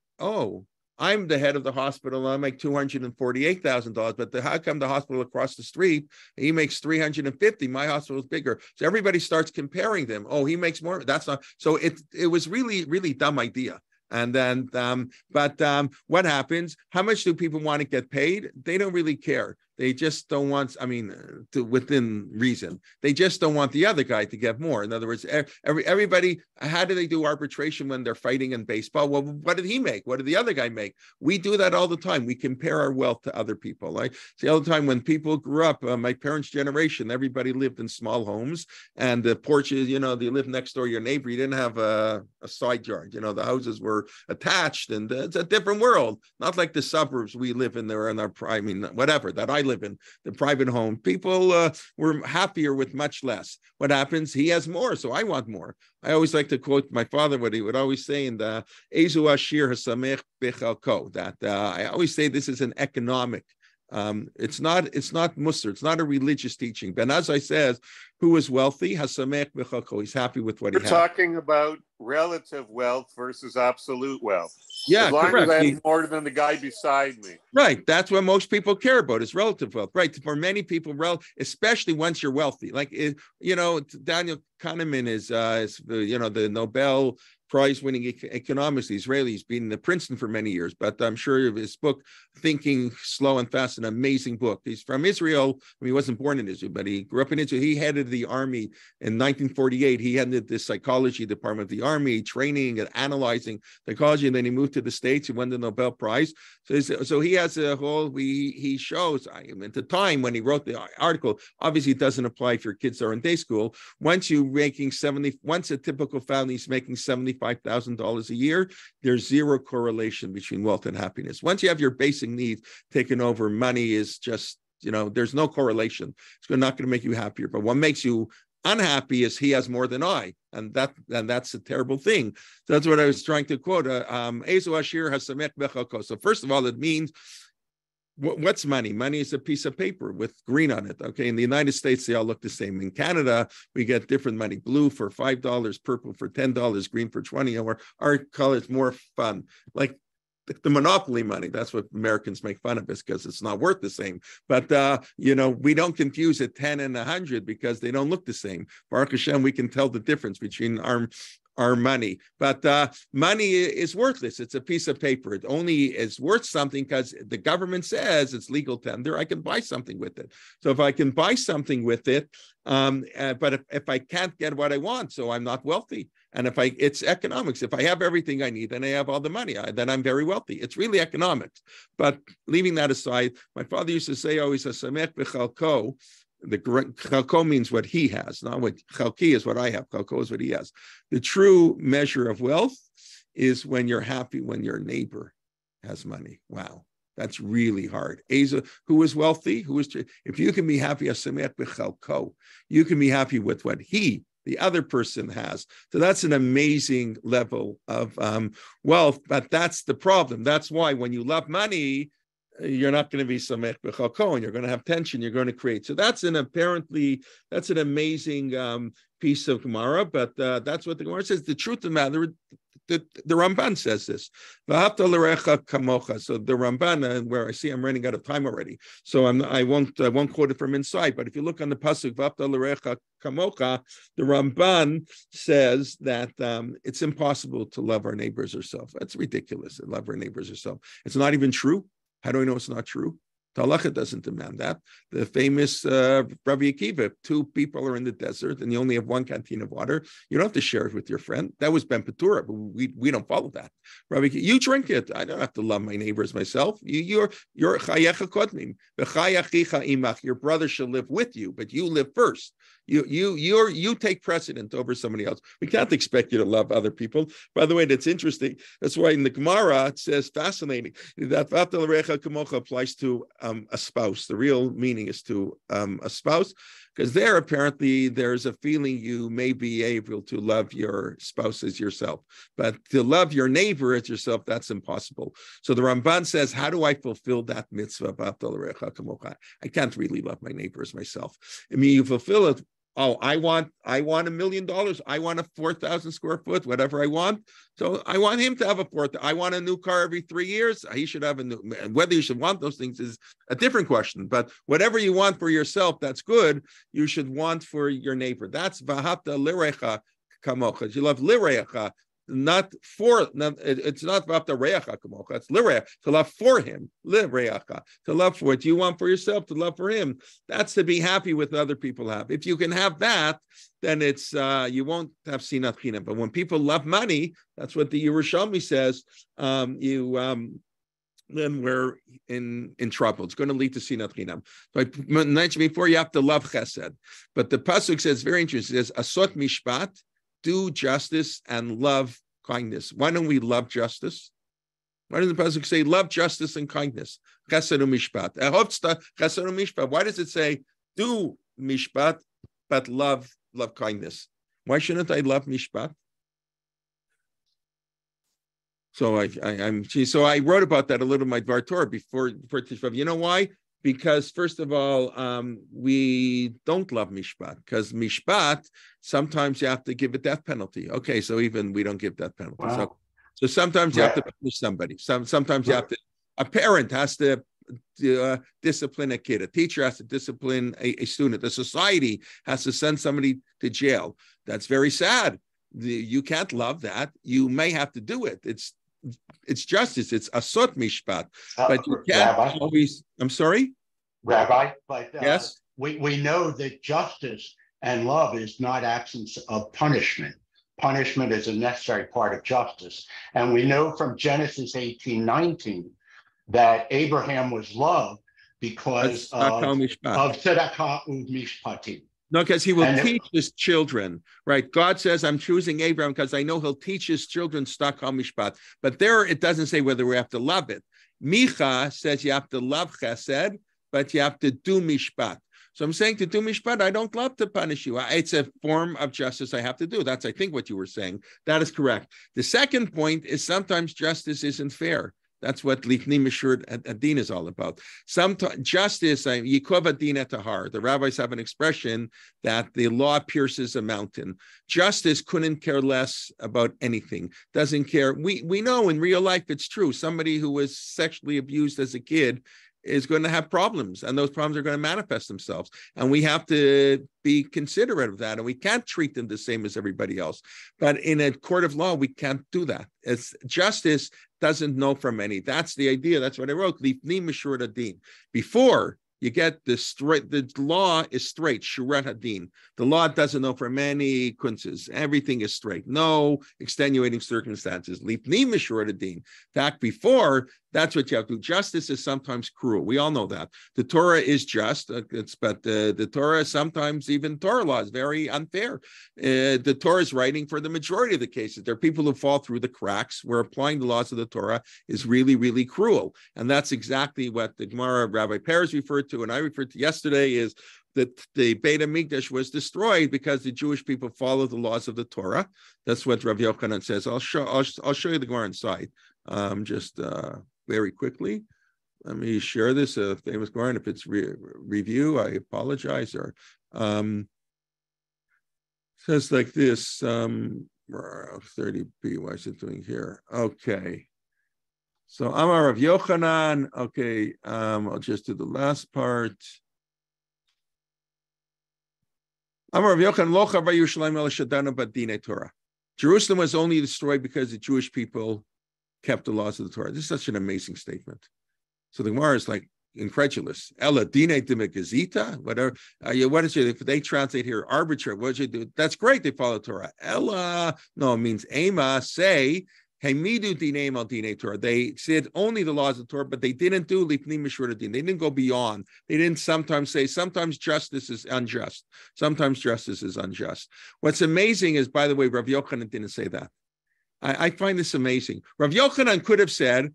I'm the head of the hospital. I make $248,000, but how come the hospital across the street, he makes $350,000? My hospital is bigger. So everybody starts comparing them. Oh, he makes more. That's not. So it was really, really dumb idea. And then, what happens? How much do people want to get paid? They don't really care. They just don't want, within reason, they just don't want the other guy to get more. In other words, everybody, how do they do arbitration when they're fighting in baseball? Well, what did he make? What did the other guy make? We do that all the time. We compare our wealth to other people. Right? See, all the time when people grew up, my parents' generation, everybody lived in small homes and the porches, they lived next door to your neighbor. You didn't have a side yard. The houses were attached and it's a different world. Not like the suburbs we live in there in whatever that I live in, the private home. People were happier with much less. What happens? He has more, so I want more. I always like to quote my father, what he would always say in the Ezu Ashir Hasamech Bechalko, that I always say this is an economic. It's not Musar. It's not a religious teaching. Ben Azai says, who is wealthy? Hasamech b'chalko. He's happy with what he has. We're talking about relative wealth versus absolute wealth. Yeah, as long correct. as I have more than the guy beside me. Right. That's what most people care about is relative wealth. Right. For many people, especially once you're wealthy, like Daniel Kahneman is the Nobel prize-winning economist, the Israeli. He's been in Princeton for many years, but I'm sure his book, Thinking Slow and Fast, an amazing book. He's from Israel. He wasn't born in Israel, but he grew up in Israel. He headed the army in 1948. He headed the psychology department of the army, training and analyzing psychology, and then he moved to the States. He won the Nobel Prize. So he has a whole, he shows, at the time when he wrote the article, obviously it doesn't apply if your kids are in day school. Once a typical family is making $75,000 a year, there's zero correlation between wealth and happiness. Once you have your basic needs taken over, money is just, there's no correlation. It's not going to make you happier. But what makes you unhappy is he has more than I, and that's a terrible thing. So that's what I was trying to quote. So first of all, it means, what's money? Money is a piece of paper with green on it. Okay, in the United States, they all look the same. In Canada, we get different money: blue for $5, purple for $10, green for $20. Or our color is more fun, like the monopoly money. That's what Americans make fun of us because it's not worth the same. But we don't confuse a 10 and 100 because they don't look the same. Baruch Hashem, we can tell the difference between our money, but money is worthless. It's a piece of paper. It only is worth something because the government says it's legal tender. I can buy something with it. So if I can buy something with it, but if I can't get what I want, so I'm not wealthy. And it's economics. If I have everything I need, then I have all the money. Then I'm very wealthy. It's really economics. But leaving that aside, my father used to say always, "Hasamet b'chalko." The chalko means what he has, not what chalki is what I have. Chalko is what he has. The true measure of wealth is when you're happy when your neighbor has money. Wow, that's really hard. Who is wealthy? If you can be happy, you can be happy with what the other person has. So that's an amazing level of wealth, but that's the problem. That's why when you love money, you're not going to be samech b'chalko, and you're going to have tension. You're going to create. So that's an amazing piece of Gemara, but that's what the Gemara says. The truth of the matter, the Ramban says this. V'ahavta l'recha kamocha. So the Ramban, where I see I'm running out of time already, so I won't quote it from inside. But if you look on the pasuk v'ahavta l'recha kamocha, the Ramban says that it's impossible to love our neighbors ourselves. That's ridiculous. To love our neighbors ourselves. It's not even true. How do I know it's not true? Halacha doesn't demand that. The famous Rabbi Akiva, two people are in the desert and you only have one canteen of water. You don't have to share it with your friend. That was Ben Petura, but we don't follow that. Rabbi, you drink it. I don't have to love my neighbors myself. You're chayecha kodmim. V'chayachicha imach. Your brother shall live with you, but you live first. You take precedent over somebody else. We can't expect you to love other people. By the way, that's interesting. That's why in the Gemara it says, fascinating, that v'ahavta l'recha kamocha applies to a spouse. The real meaning is to a spouse, because there apparently there's a feeling you may be able to love your spouse as yourself, but to love your neighbor as yourself, that's impossible. So the Ramban says, how do I fulfill that mitzvah? I can't really love my neighbor as myself. I mean, you fulfill it. Oh, I want $1 million. I want a 4,000 square foot, whatever I want. So I want him to have a 4,000. I want a new car every 3 years. He should have a new. Whether you should want those things is a different question. But whatever you want for yourself, that's good. You should want for your neighbor. That's v'ahavta lirecha kamocha. You love lirecha. It's not v'ahavta reacha kamocha. It's lirecha, to love for him. Lirecha, to love for what you want for yourself, to love for him. That's to be happy with what other people have. If you can have that, then it's you won't have sinat chinam. But when people love money, that's what the Yerushalmi says. Then we're in trouble. It's going to lead to sinat chinam. So I mentioned before, you have to love chesed. But the pasuk says very interesting. It says asot mishpat. Do justice and love kindness. Why don't we love justice? Why does the pasuk say love justice and kindness? Chesed u'mishpat. Chesed u'mishpat. Why does it say do mishpat but love kindness? Why shouldn't I love mishpat? So I wrote about that a little in my Dvar Torah before Tisha. You know why? Because first of all, we don't love mishpat, because mishpat, sometimes you have to give a death penalty. Okay, so even we don't give death penalty. Wow. So sometimes you have to punish somebody. Sometimes you have to. A parent has to discipline a kid. A teacher has to discipline a student. The society has to send somebody to jail. That's very sad. You can't love that. You may have to do it. It's justice. It's asot mishpat. But you can't Rabbi, always. I'm sorry, Rabbi. But yes. we know that justice and love is not absence of punishment. Punishment is a necessary part of justice. And we know from Genesis 18:19 that Abraham was loved because of tzedakah u'mishpatim. No, because he will teach his children, right? God says, I'm choosing Abraham because I know he'll teach his children stakal mishpat. But there it doesn't say whether we have to love it. Micha says you have to love chesed, but you have to do mishpat. So I'm saying to do mishpat, I don't love to punish you. It's a form of justice I have to do. That's, I think, what you were saying. That is correct. The second point is sometimes justice isn't fair. That's what Lifnim Mishur Adin is all about. Sometimes justice, Yikov Adin etahar. The rabbis have an expression that the law pierces a mountain. Justice couldn't care less about anything. Doesn't care. We know in real life it's true. Somebody who was sexually abused as a kid is going to have problems, and those problems are going to manifest themselves. And we have to be considerate of that, and we can't treat them the same as everybody else. But in a court of law, we can't do that. It's justice doesn't know from any. That's the idea. That's what I wrote. Lifnim Mishur Adin. Before you get the law is straight, Shurat Hadin. The law doesn't know from any kunzes. Everything is straight. No extenuating circumstances. Lifnim Mishur Adin. Back before, that's what you have to do. Justice is sometimes cruel. We all know that. The Torah is just, but the Torah, sometimes even Torah law is very unfair. The Torah is writing for the majority of the cases. There are people who fall through the cracks where applying the laws of the Torah is really, really cruel. And that's exactly what the Gemara of Rabbi Peres referred to, and I referred to yesterday, is that the Beit HaMikdash was destroyed because the Jewish people followed the laws of the Torah. That's what Rav Yochanan says. I'll show you the Gemara inside. Just very quickly. Let me share this, a famous Gemara. If it's review, I apologize. Or says like this, 30b, why is it doing here? Okay. So Amar Rav Yochanan, okay, I'll just do the last part. Amar Rav Yochanan, Lo chava Yerushalayim ela shadanu b'dinei Torah. Jerusalem was only destroyed because the Jewish people kept the laws of the Torah. This is such an amazing statement. So the Gemara is like incredulous. Ella dine demegazita, whatever. What is it? If they translate here arbitrary, what should you do? That's great. They follow Torah. Ella, no, it means ema, say. Hemidu dine al dine Torah. They said only the laws of the Torah, but they didn't do lifnim mishur din. They didn't go beyond. They didn't sometimes say, sometimes justice is unjust. Sometimes justice is unjust. What's amazing is, by the way, Rav Yochanan didn't say that. I find this amazing. Rav Yochanan could have said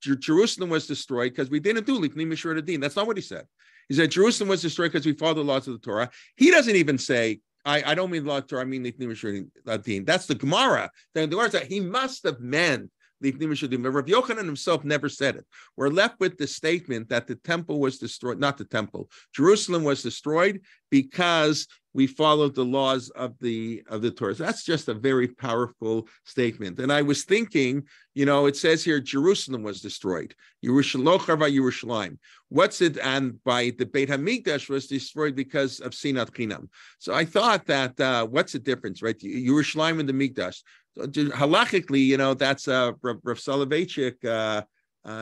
Jerusalem was destroyed because we didn't do lifnim mishur din. That's not what he said. He said Jerusalem was destroyed because we followed the laws of the Torah. He doesn't even say, I don't mean the law of Torah, I mean lifnim mishur din. That's the Gemara. The Gemara said he must have meant lifnim mishur din. But Rav Yochanan himself never said it. We're left with the statement that the temple was destroyed, not the temple. Jerusalem was destroyed because we followed the laws of the Torah. So that's just a very powerful statement. And I was thinking, it says here Jerusalem was destroyed. Yerushalayim. What's it? And by the Beit HaMikdash was destroyed because of Sinat Chinam. So I thought that what's the difference, right? Yerushalayim and the Mikdash. So, halachically, that's Rav Soloveitchik.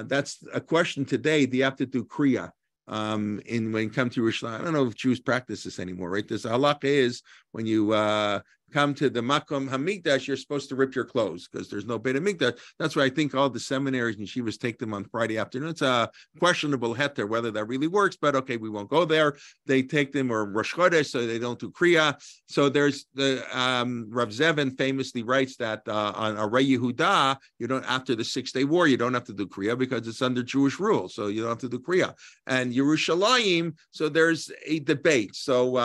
That's a question today. Do you have to do Kriya? When you come to Yerushalayim? I don't know if Jews practice this anymore, right? This halakha is when you come to the Makom Hamikdash, you're supposed to rip your clothes because there's no Beit HaMikdash. That's why I think all the seminaries and yeshivas take them on Friday afternoon. It's a questionable heter whether that really works, but okay, we won't go there. They take them or Rosh Chodesh, so they don't do Kriya. So there's the Rav Zevin famously writes that on Arei Yehuda, you don't, after the 6-day war, you don't have to do Kriya because it's under Jewish rule, so you don't have to do Kriya. And Yerushalayim, so there's a debate. So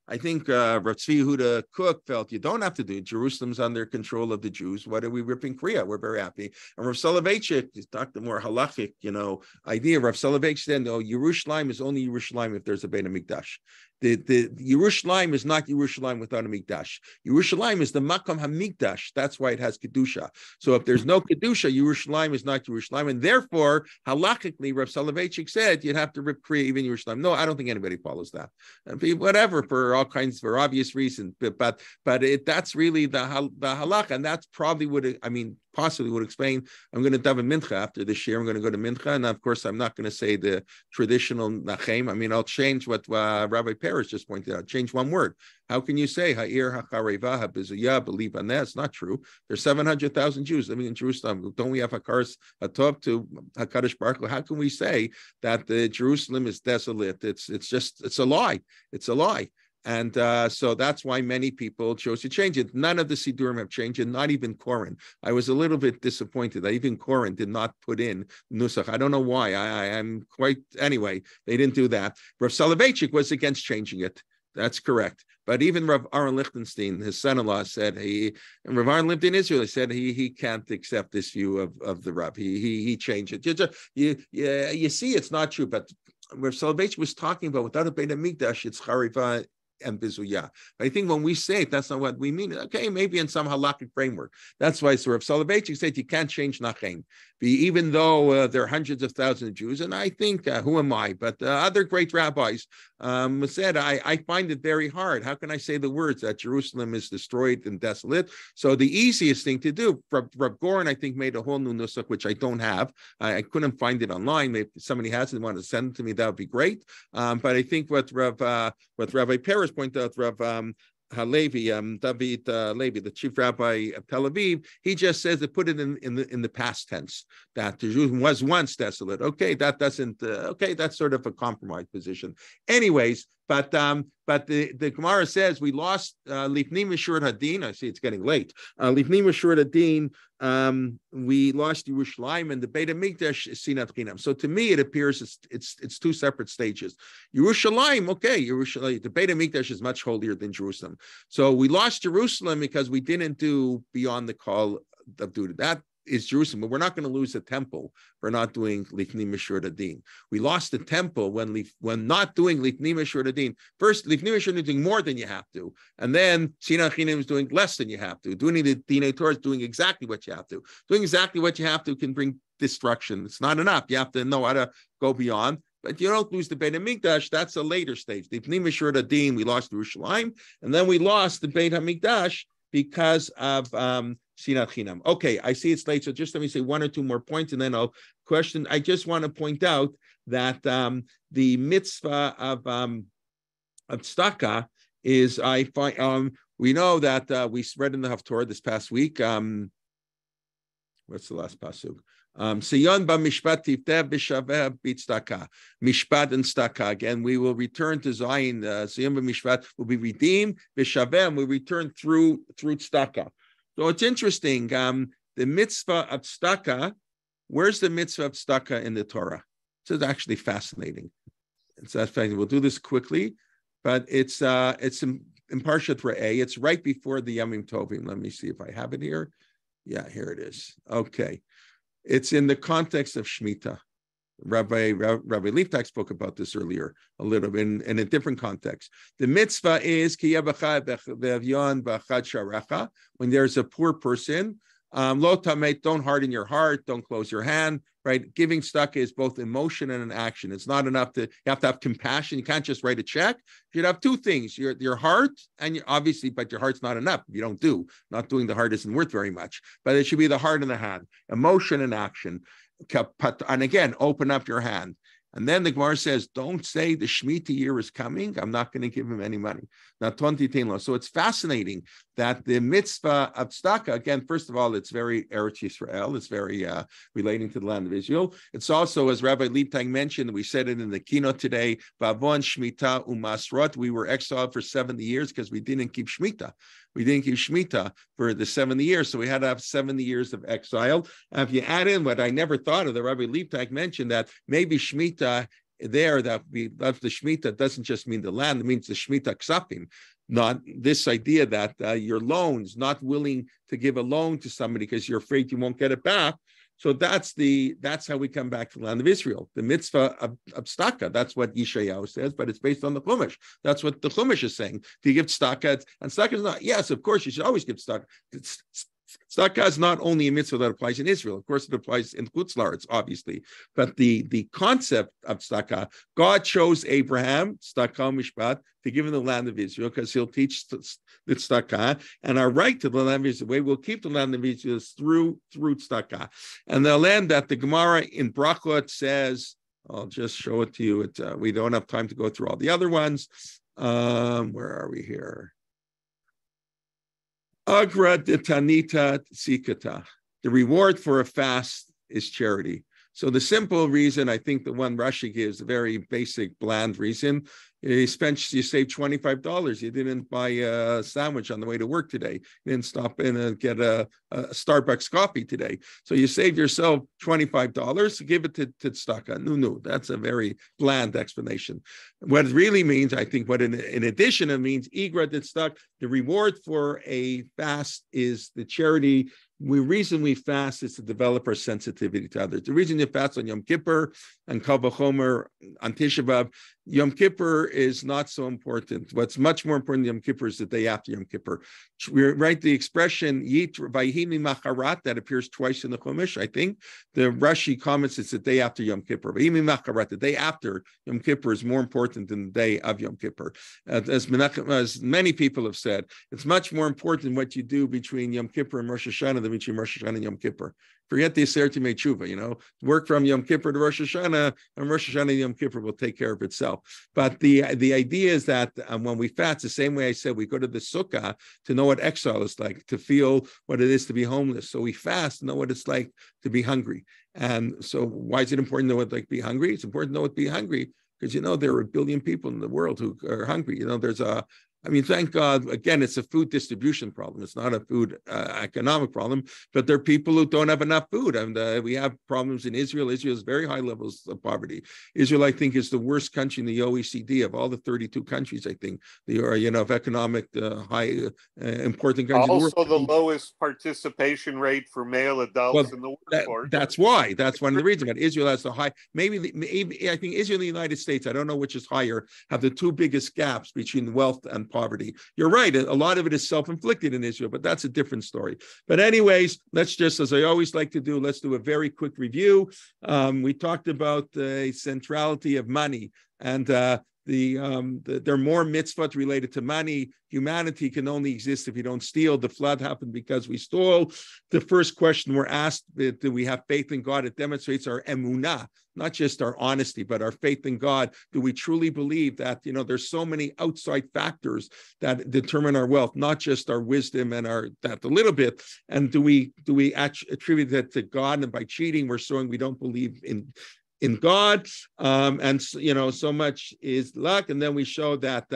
I think Rav Tzvi Yehuda Cook felt you don't have to do it. Jerusalem's under control of the Jews. What are we ripping Kriya? We're very happy. And Rav Soloveitchik talked the more halachic, idea. Rav Soloveitchik said, no, Yerushalayim is only Yerushalayim if there's a Beit HaMikdash. The Yerushalayim is not Yerushalayim without a mikdash. Yerushalayim is the Makom HaMikdash. That's why it has kedusha. So if there's no kedusha, Yerushalayim is not Yerushalayim, and therefore halachically, Rav Soloveitchik said you'd have to create even Yerushalayim. No, I don't think anybody follows that. Whatever, for all kinds, for obvious reasons, but that's really the halach, and that's probably possibly would explain. I'm going to daven mincha after this year. I'm going to go to mincha, and of course, I'm not going to say the traditional nachem. I'll change what Rabbi Peres just pointed out. Change one word. How can you say ha'ir ha'chareva ha'bizuya believe on that? It's not true. There's 700,000 Jews living in Jerusalem. Don't we have hakaras hatov to Hakadosh Baruch Hu? How can we say that Jerusalem is desolate? It's a lie. It's a lie. And so that's why many people chose to change it. None of the Sidurim have changed it, not even Koren. I was a little bit disappointed that even Koren did not put in Nusach. I don't know why. Anyway, they didn't do that. Rav Soloveitchik was against changing it. That's correct. But even Rav Aaron Lichtenstein, his son-in-law, said and Rav Aaron lived in Israel. He said he can't accept this view of the Rav. He changed it. You see, it's not true. But Rav Soloveitchik was talking about without a Beit HaMikdash, it's Chariva and Bizuya. I think when we say it, that's not what we mean. Okay, maybe in some halakhic framework. That's why Rav Soloveitchik said you can't change Nachem, even though there are hundreds of thousands of Jews. And I think, who am I? But other great rabbis said, I find it very hard. How can I say the words that Jerusalem is destroyed and desolate? So the easiest thing to do, Rav Goren, I think, made a whole new nusach, which I don't have. I couldn't find it online. Maybe if somebody has it and want to send it to me, that would be great. But I think what Rabbi Peres pointed out, Rav Halevi, David Levi, the chief rabbi of Tel Aviv, he just says to put it in the past tense that Jerusalem was once desolate. Okay, that doesn't. Okay, that's sort of a compromise position. Anyways, but the Gemara says we lost Lifnim Mishur Hadin. I see it's getting late. Lifnim Mishur Hadin. We lost Yerushalayim and the Beit HaMikdash is Sinat Chinam. So to me, it appears it's two separate stages. Yerushalayim, okay, the Beit HaMikdash is much holier than Jerusalem. So we lost Jerusalem because we didn't do beyond the call of duty. That is Jerusalem, but we're not going to lose the temple for not doing Lifnim Mishur Hadin. We lost the temple when not doing Lifnim Mishur Hadin. First, Lifnim Mishur Hadin doing more than you have to, and then Sinat Chinam is doing less than you have to. Doing the Dinei Torah is doing exactly what you have to. Doing exactly what you have to can bring destruction. It's not enough. You have to know how to go beyond. But you don't lose the Beit HaMikdash. That's a later stage. The Lifnim Mishur Hadin, we lost Yerushalayim, and then we lost the Beit HaMikdash because of Sinat Chinam. Okay, I see it's late, so just let me say one or two more points, and then I'll question. I just want to point out that the mitzvah of tzedakah is, I find, we know that we read in the Haftorah this past week. What's the last pasuk? Siyon ba mishpat tivteh b'shaveh b'tzedakah. Mishpat and tzedakah. Again, we will return to Zion. Siyon ba mishpat will be redeemed. B'shaveh, and we return through tzedakah. So it's interesting. The mitzvah of tzedakah. Where's the mitzvah of tzedakah in the Torah? This is actually fascinating. It's fascinating. We'll do this quickly, but it's in Parshat Re'eh. It's right before the Yamim Tovim. Let me see if I have it here. Yeah, here it is. Okay. It's in the context of Shemitah. Rabbi Lieftak spoke about this earlier a little bit in a different context. The mitzvah is when there's a poor person, lo tamet, don't harden your heart, don't close your hand, right? Giving tzedakah is both emotion and an action. It's not enough you have to have compassion. You can't just write a check. You should have two things, your heart, and obviously, but your heart's not enough. If you don't do, not doing the heart isn't worth very much, but it should be the heart and the hand, emotion and action. And again, open up your hand. And then the Gemara says, don't say the Shemitah year is coming. I'm not going to give him any money. So it's fascinating that the mitzvah of tzedakah, again, first of all, it's very Eretz Yisrael. It's very relating to the land of Israel. It's also, as Rabbi Liebtang mentioned, we said it in the keynote today, Vavon Shemitah Umasrot. We were exiled for 70 years because we didn't keep Shemitah. We didn't keep Shemitah for the 70 years, so we had to have 70 years of exile. And if you add in what I never thought of, the Rabbi Liebtag mentioned that maybe Shemitah there, that we love the Shemitah doesn't just mean the land, it means the Shemitah Ksapim. Not this idea that your loans, not willing to give a loan to somebody because you're afraid you won't get it back. So that's how we come back to the land of Israel. The mitzvah of tzedakah, that's what Yeshayahu says, but it's based on the Chumash. That's what the Chumash is saying. Do you give tzedakah? And tzedakah is not, yes, of course, you should always give tzedakah. Tzedakah is not only a mitzvah that applies in Israel. Of course, it applies in Chutz La'aretz, obviously. But the concept of tzedakah, God chose Abraham, tzedakah mishpat, to give him the land of Israel because he'll teach the tzedakah. And our right to the land of Israel, the way we'll keep the land of Israel is through tzedakah. And the land that the Gemara in Brachot says, I'll just show it to you. We don't have time to go through all the other ones. Where are we here? Agra de tanita tsikata. The reward for a fast is charity. So the simple reason, I think the one Rashi gives, a very basic, bland reason, you saved $25. You didn't buy a sandwich on the way to work today. You didn't stop in and get a Starbucks coffee today. So you saved yourself $25. Give it to tzedakah. No, that's a very bland explanation. What it really means, I think, what in addition it means, igra tzedakah, the reward for a fast is the charity. The reason we fast is to develop our sensitivity to others. The reason you fast on Yom Kippur and Kal V'chomer on Tisha B'Av, Yom Kippur is not so important. What's much more important than Yom Kippur is the day after Yom Kippur. We write the expression Yit Vayhini Macharat that appears twice in the Chumash. I think the Rashi comments it's the day after Yom Kippur. Vayhini Macharat, the day after Yom Kippur, is more important than the day of Yom Kippur. As many people have said, it's much more important what you do between Yom Kippur and Rosh Hashanah than between Rosh Hashanah and Yom Kippur. Forget the Aser Timei Tshuva, work from Yom Kippur to Rosh Hashanah, and Rosh Hashanah and Yom Kippur will take care of itself. But the idea is that when we fast, the same way I said, we go to the sukkah to know what exile is like, to feel what it is to be homeless. So we fast to know what it's like to be hungry. And so why is it important to know what it's like to be hungry? It's important to know what to be hungry because, there are 1 billion people in the world who are hungry. Thank God, again, it's a food distribution problem. It's not a food economic problem, but there are people who don't have enough food. And we have problems in Israel. Israel has very high levels of poverty. Israel, I think, is the worst country in the OECD of all the 32 countries, I think, of economic, high, important countries. Also the lowest participation rate for male adults in the workforce. That's why. That's one of the reasons. But Israel has the high, maybe I think Israel and the United States, I don't know which is higher, have the two biggest gaps between wealth and poverty. You're right. A lot of it is self-inflicted in Israel, but that's a different story. But anyways, let's just, as I always like to do, let's do a very quick review. We talked about the centrality of money and there are more mitzvot related to money. Humanity can only exist if you don't steal. The flood happened because we stole. The first question we're asked, do we have faith in God? It demonstrates our emunah, not just our honesty, but our faith in God. Do we truly believe that, there's so many outside factors that determine our wealth, not just our wisdom and that a little bit. And do we attribute that to God? And by cheating, we're showing we don't believe in God, and so much is luck. And then we show that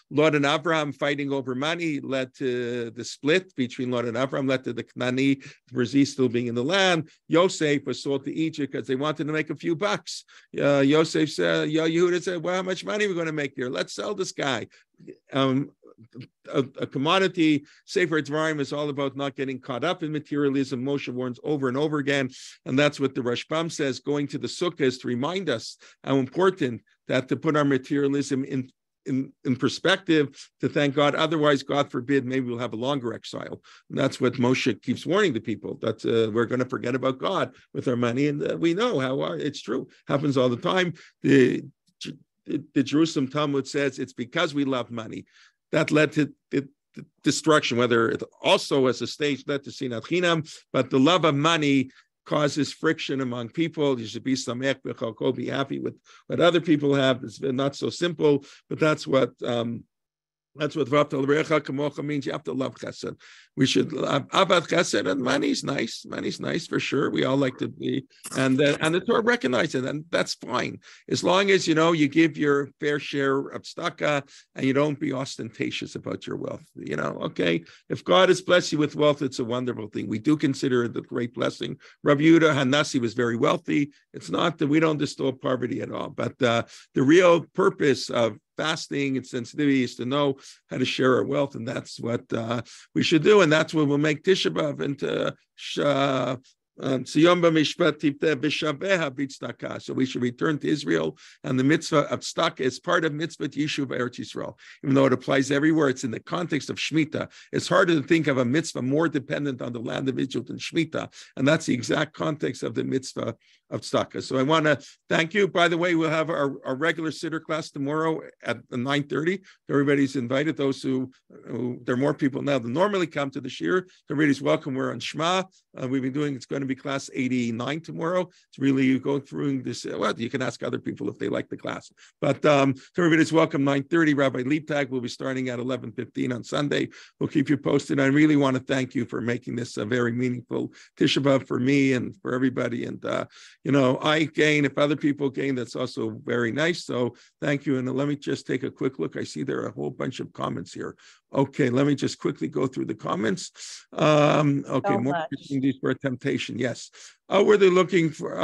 Lot and Abraham fighting over money led to the split between Lot and Abraham, led to the Knani, Brazil still being in the land. Yosef was sold to Egypt because they wanted to make a few bucks. Yosef said, Yehuda said, well, how much money are we going to make here? Let's sell this guy. A commodity, Sefer Dvarim, is all about not getting caught up in materialism. Moshe warns over and over again, and that's what the Rashbam says. Going to the sukkah is to remind us how important that to put our materialism in perspective, to thank God. Otherwise, God forbid, maybe we'll have a longer exile. And that's what Moshe keeps warning the people, that we're going to forget about God with our money, and we know how it's true. Happens all the time. The Jerusalem Talmud says it's because we love money that led to the destruction, whether it also as a stage led to Sinat Chinam, but the love of money causes friction among people. You should be samech b'chalko, be happy with what other people have. It's not so simple, but that's what V'ahavta l'recha kamocha means. You have to love chesed. We should love avat chesed, and money's nice. Money's nice for sure. We all like to be, and the Torah recognizes it, and that's fine as long as you give your fair share of tzedakah and you don't be ostentatious about your wealth. Okay. If God has blessed you with wealth, it's a wonderful thing. We do consider it a great blessing. Rabbi Yehuda Hanasi was very wealthy. It's not that we don't distort poverty at all, but the real purpose of fasting and sensitivity is to know how to share our wealth, and that's what we should do, and that's what will make Tisha B'Av into So we should return to Israel, and the mitzvah of tzedakah is part of mitzvah Yishuv Eretz Yisrael. Even though it applies everywhere, it's in the context of Shemitah. It's harder to think of a mitzvah more dependent on the land of Israel than Shemitah, and that's the exact context of the mitzvah of tzedakah. So I want to thank you. By the way, we'll have our regular Siddur class tomorrow at 9:30. Everybody's invited. Those who there are more people now than normally come to the shir. Everybody's welcome. We're on Shema. We've been doing, it's going to be class 89 tomorrow. It's really going through this. Well, you can ask other people if they like the class. But so everybody's welcome. 9:30. Rabbi Liebtag will be starting at 11:15 on Sunday. We'll keep you posted. I really want to thank you for making this a very meaningful Tisha B'Av for me and for everybody. And I gain, if other people gain, that's also very nice. So thank you. And let me just take a quick look. I see there are a whole bunch of comments here. Okay, let me just quickly go through the comments. Okay, more opportunities for a temptation. Yes. Were they looking for,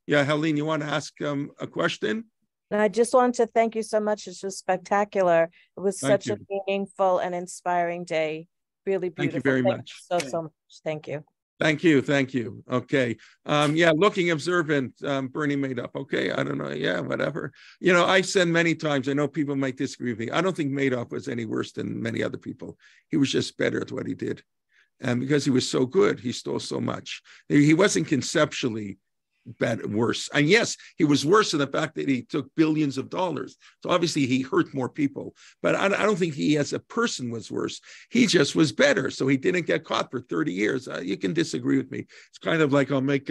Helene, you want to ask a question? I just want to thank you so much. It's just spectacular. It was such a meaningful and inspiring day. Really beautiful. Thank you very much. So much. Thank you. Thank you. Okay. Looking observant, Bernie made up. Okay, I don't know. Yeah, whatever. I've said many times, I know people might disagree with me. I don't think Madoff was any worse than many other people. He was just better at what he did. And because he was so good, he stole so much. He wasn't conceptually worse. And yes, he was worse in the fact that he took billions of dollars. So obviously he hurt more people. But I don't think he as a person was worse. He just was better. So he didn't get caught for 30 years. You can disagree with me. It's kind of like I'll make,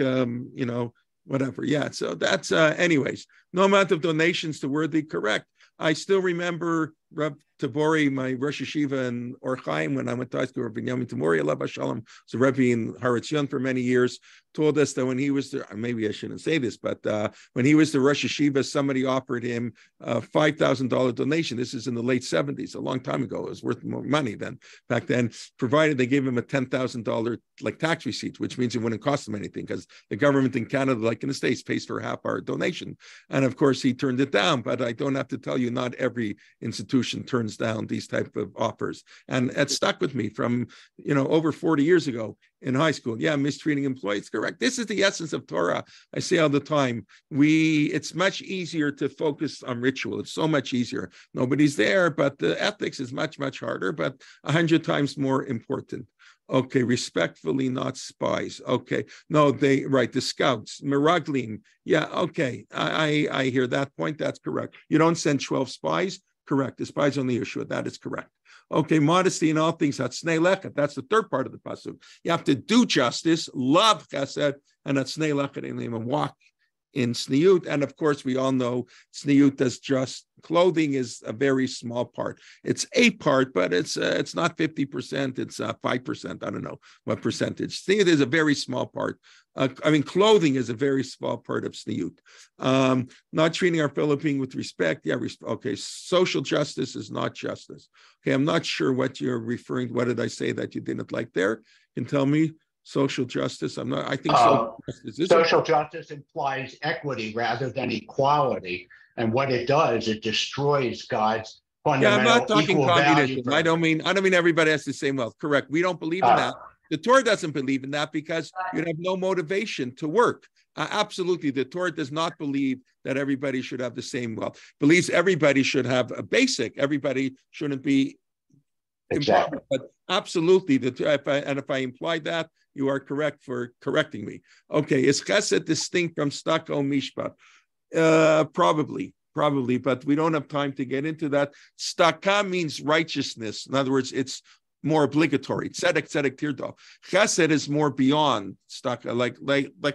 whatever. Yeah. So that's, anyways, no amount of donations to worthy, correct. I still remember Reb Tabori, my Rosh Yeshiva in Or Chaim, when I went to high school, Binyamin Tamori, Alav Shalom, was a Rebbe in Har Etzion for many years, told us that when he was there, maybe I shouldn't say this, but when he was the Rosh Yeshiva, somebody offered him a $5,000 donation. This is in the late 70s, a long time ago. It was worth more money than back then, provided they gave him a $10,000 like tax receipt, which means it wouldn't cost him anything because the government in Canada, like in the States, pays for half our donation. And of course, he turned it down, but I don't have to tell you, not every institution turns down these type of offers. And it stuck with me from, over 40 years ago in high school. Yeah, mistreating employees, correct. This is the essence of Torah. I say all the time, it's much easier to focus on ritual. It's so much easier. Nobody's there, but the ethics is much, much harder, but 100 times more important. Okay, respectfully, not spies. Okay, no, the scouts, Miraglim. Yeah, okay, I hear that point. That's correct. You don't send 12 spies. Correct. The spies on the issue. That is correct. Okay, modesty in all things. That's snei lechet. That's the third part of the pasuk. You have to do justice, love chesed, and that's snei lechet, and walk in sniut. And of course, we all know sniut does just clothing is a very small part. It's a part, but it's not 50%. It's 5%. I don't know what percentage. Sniut is a very small part. Clothing is a very small part of sniut. Not treating our fellow being with respect. Yeah. Okay. Social justice is not justice. Okay. I'm not sure what you're referring to. What did I say that you didn't like there? You can tell me. Social justice. I think social justice implies equity rather than equality. And what it does, it destroys God's fundamental. I'm not talking communism. I don't mean everybody has the same wealth. Correct. We don't believe in that. The Torah doesn't believe in that because you'd have no motivation to work. Absolutely. The Torah does not believe that everybody should have the same wealth. Believes everybody should have a basic. Everybody shouldn't be exactly. But absolutely. If I implied that, you are correct for correcting me. Okay. Is chesed distinct from tzedakah or mishpat? Probably, but we don't have time to get into that. Tzedakah means righteousness. In other words, it's more obligatory. Tzedek tirdo. Chesed is more beyond tzedakah. Like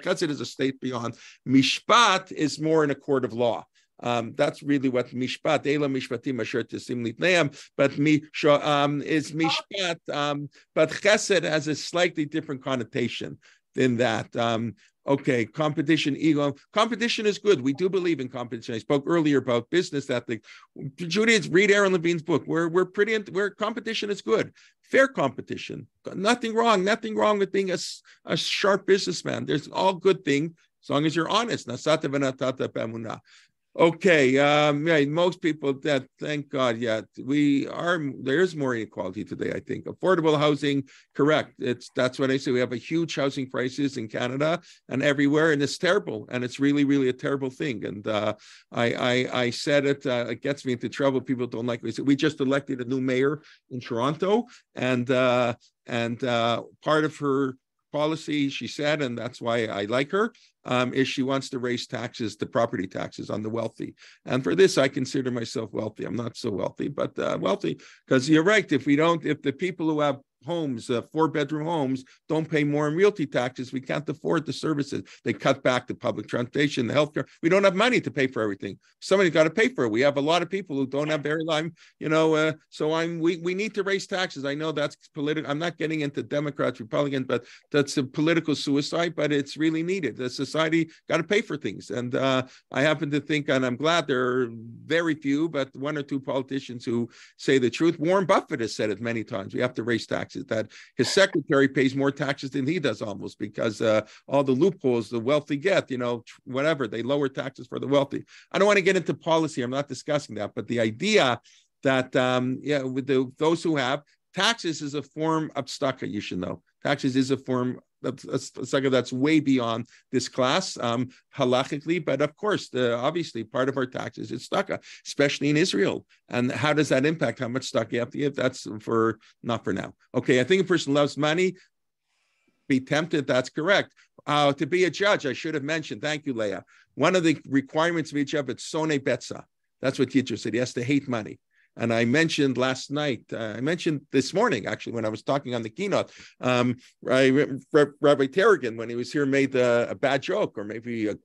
chesed is a state beyond. Mishpat is more in a court of law. That's really what mishpat, Eila mishpatim asher tesim litneim, but is mishpat, but chesed has a slightly different connotation than that. Okay, competition, ego. Competition is good. We do believe in competition. I spoke earlier about business ethic. Judaism, read Aaron Levine's book. We're competition is good. Fair competition. Nothing wrong with being a sharp businessman. There's all good thing as long as you're honest. Okay, yeah, most people that thank God, yeah, there's more inequality today, I think. Affordable housing, correct. That's what I say. We have a huge housing crisis in Canada and everywhere, and it's terrible, and it's really, really a terrible thing. And I said it gets me into trouble. People don't like me. We just elected a new mayor in Toronto, and part of her policy, she said, and that's why I like her, is she wants to raise taxes, the property taxes on the wealthy. And for this, I consider myself wealthy. I'm not so wealthy, but wealthy, because you're right. If the people who have homes, 4-bedroom homes, don't pay more in realty taxes, we can't afford the services. They cut back the public transportation, the healthcare. We don't have money to pay for everything. Somebody's got to pay for it. We have a lot of people who don't have very long, so we need to raise taxes. I know that's political. I'm not getting into Democrats, Republicans, but that's a political suicide, but it's really needed. The society got to pay for things. And I happen to think, and I'm glad there are very few, but 1 or 2 politicians who say the truth. Warren Buffett has said it many times. We have to raise taxes. That his secretary pays more taxes than he does almost, because all the loopholes the wealthy get, whatever, they lower taxes for the wealthy. I don't want to get into policy. I'm not discussing that, but the idea that, with those who have taxes is a form of tzedakah, you should know. Taxes is a form that's way beyond this class, halachically, but of course, obviously part of our taxes is tzedakah, especially in Israel. And how does that impact how much tzedakah you have to give? That's not for now. Okay, I think a person loves money. Be tempted, that's correct. To be a judge, I should have mentioned, thank you, Leah. One of the requirements of each of it's sonei betza. That's what Yitzhak said. He has to hate money. And I mentioned last night, I mentioned this morning, actually, when I was talking on the keynote, Rabbi Terragan, when he was here, made a bad joke, or maybe a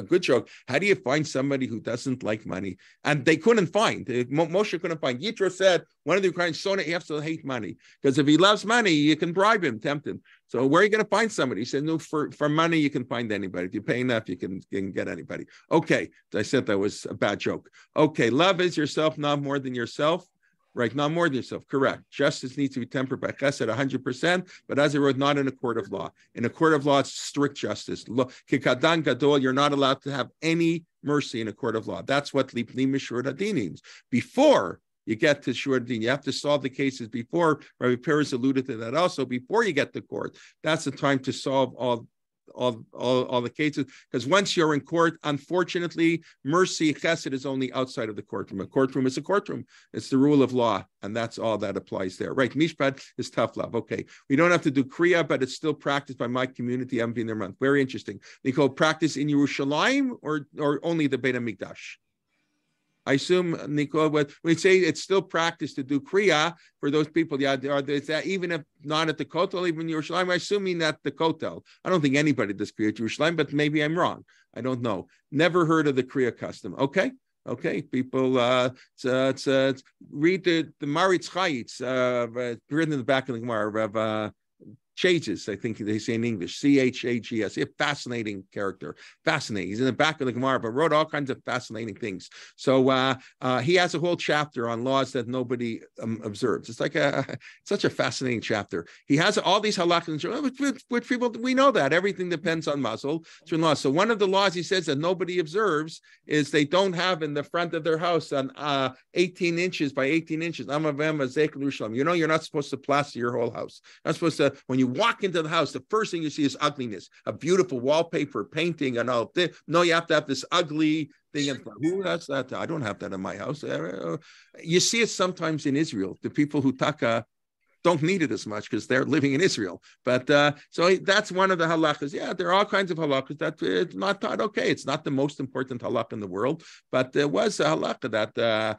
good joke. How do you find somebody who doesn't like money? And they couldn't find. Moshe couldn't find. Yitro said, one of the requirements, he has to hate money. Because if he loves money, you can bribe him, tempt him. So where are you going to find somebody? He said, no, for money, you can find anybody. If you pay enough, you can get anybody. Okay, I said that was a bad joke. Okay, love is yourself, not more than yourself. Right, not more than yourself, correct. Justice needs to be tempered by chesed 100%, but as I wrote, not in a court of law. In a court of law, it's strict justice. Kikadan gadol, you're not allowed to have any mercy in a court of law. That's what lipni mishur hadin means. Before you get to Shur Din, you have to solve the cases before. Rabbi Peres alluded to that also. Before you get to court, that's the time to solve all the cases. Because once you're in court, unfortunately, mercy, chesed is only outside of the courtroom. A courtroom is a courtroom. It's the rule of law, and that's all that applies there. Right? Mishpat is tough love. Okay, we don't have to do kriya, but it's still practiced by my community. I haven't been there a month. Very interesting. They call practice in Yerushalayim or only the Beit HaMikdash. I assume, Nicole, when we say it's still practiced to do kriya for those people, is that even if not at the Kotel, even Yerushalayim, I'm assuming that the Kotel. I don't think anybody does kriya at Yerushalayim, but maybe I'm wrong. I don't know. Never heard of the kriya custom. Okay, people, read the Maritz Chayitz, written in the back of the Gemara, Chages, I think they say in English, Chags, a fascinating character, fascinating. He's in the back of the Gemara, but wrote all kinds of fascinating things. So he has a whole chapter on laws that nobody observes. It's like such a fascinating chapter. He has all these halachas, which people, we know that everything depends on mazel. So one of the laws he says that nobody observes is they don't have in the front of their house on 18 inches by 18 inches. You're not supposed to plaster your whole house. You're not supposed to, when you walk into the house, the first thing you see is ugliness, a beautiful wallpaper, painting, and all. No, you have to have this ugly thing. And who has that? I don't have that in my house. You see it sometimes in Israel. The people who taka don't need it as much because they're living in Israel. But so that's one of the halachas. Yeah, there are all kinds of halachas that it's not taught. Okay, it's not the most important halakha in the world, but there was a halakha that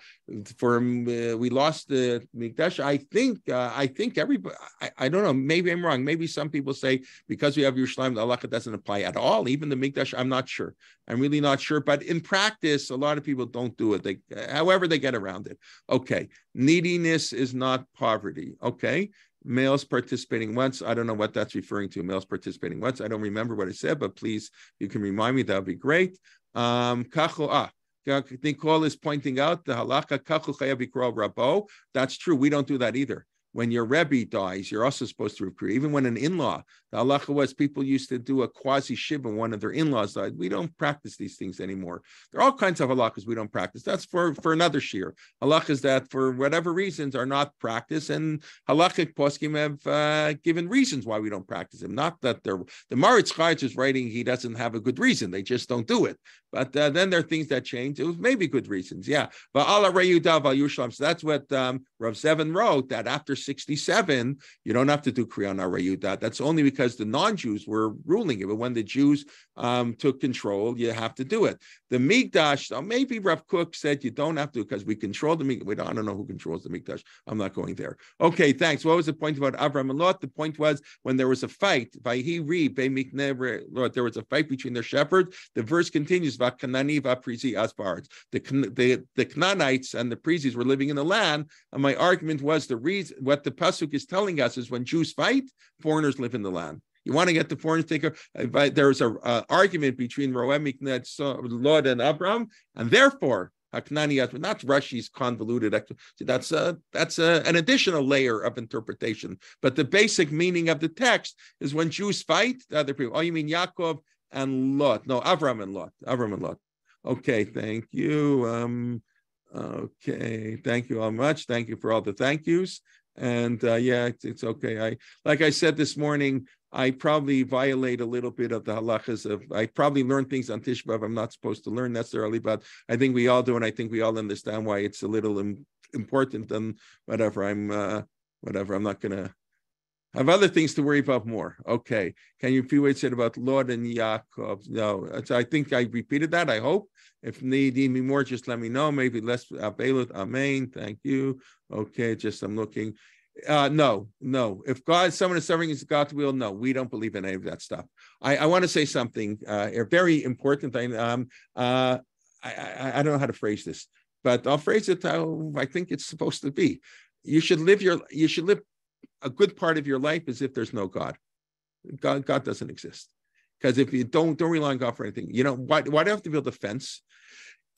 we lost the mikdash. I think everybody. I don't know. Maybe I'm wrong. Maybe some people say because we have Yerushalayim, the halakha doesn't apply at all. Even the mikdash, I'm not sure. I'm really not sure. But in practice, a lot of people don't do it. However they get around it. Okay, neediness is not poverty. Okay. Males participating once. I don't know what that's referring to. Males participating once. I don't remember what I said, but please, you can remind me. That would be great. Nicole is pointing out the halacha kachu chayav yikro rabo. That's true. We don't do that either. when your Rebbe dies, you're also supposed to recruit. Even when an in-law, the halacha was people used to do a quasi-shiva when one of their in-laws died. We don't practice these things anymore. There are all kinds of halachas we don't practice. That's for another shir. Halachas that for whatever reasons are not practiced, and halachic poskim have given reasons why we don't practice them. Not that the Maritz Chaitz is writing he doesn't have a good reason. They just don't do it. But then there are things that change. It was maybe good reasons. Yeah. But Allah Reyudav al Yushlam. So that's what Rav Zevin wrote, that after 67, you don't have to do Kriyan Reyudah. That's only because the non-Jews were ruling it. But when the Jews took control, you have to do it. The Mikdash, so maybe Rav Kook said you don't have to because we control the Mikdash. I don't know who controls the Mikdash. I'm not going there. Okay, thanks. What was the point about Avram and Lot? The point was when there was a fight, there was a fight between their shepherds. The verse continues, the Canaanites and the Prizis were living in the land, and my argument was the reason what the pasuk is telling us is when Jews fight, foreigners live in the land. You want to get the foreigners thinker? There's an argument between Lot and Abram, and therefore Haknaniyat, not Rashi's convoluted. That's an additional layer of interpretation. But the basic meaning of the text is when Jews fight, the other people. Oh, you mean Yaakov and Lot? No, Avram and Lot. Avram and Lot. Okay, thank you. Okay, thank you all much. Thank you for all the thank yous. And yeah, it's okay. Like I said this morning, I probably violate a little bit of the halachas I probably learn things on Tisha B'Av I'm not supposed to learn necessarily, but I think we all do, and I think we all understand why it's a little important and whatever. I'm not gonna have other things to worry about more. Okay. Can you repeat what you said about Lot and Yaakov? No. I think I repeated that, I hope. If need me more, just let me know. Maybe less Abelut. Amen. Thank you. Okay, I'm looking. No. If someone is suffering is God's will, no, we don't believe in any of that stuff. I want to say something very important. I don't know how to phrase this, but I'll phrase it how I think it's supposed to be. You should live a good part of your life as if there's no God. God doesn't exist. Because if you don't rely on God for anything, why do you have to build a fence?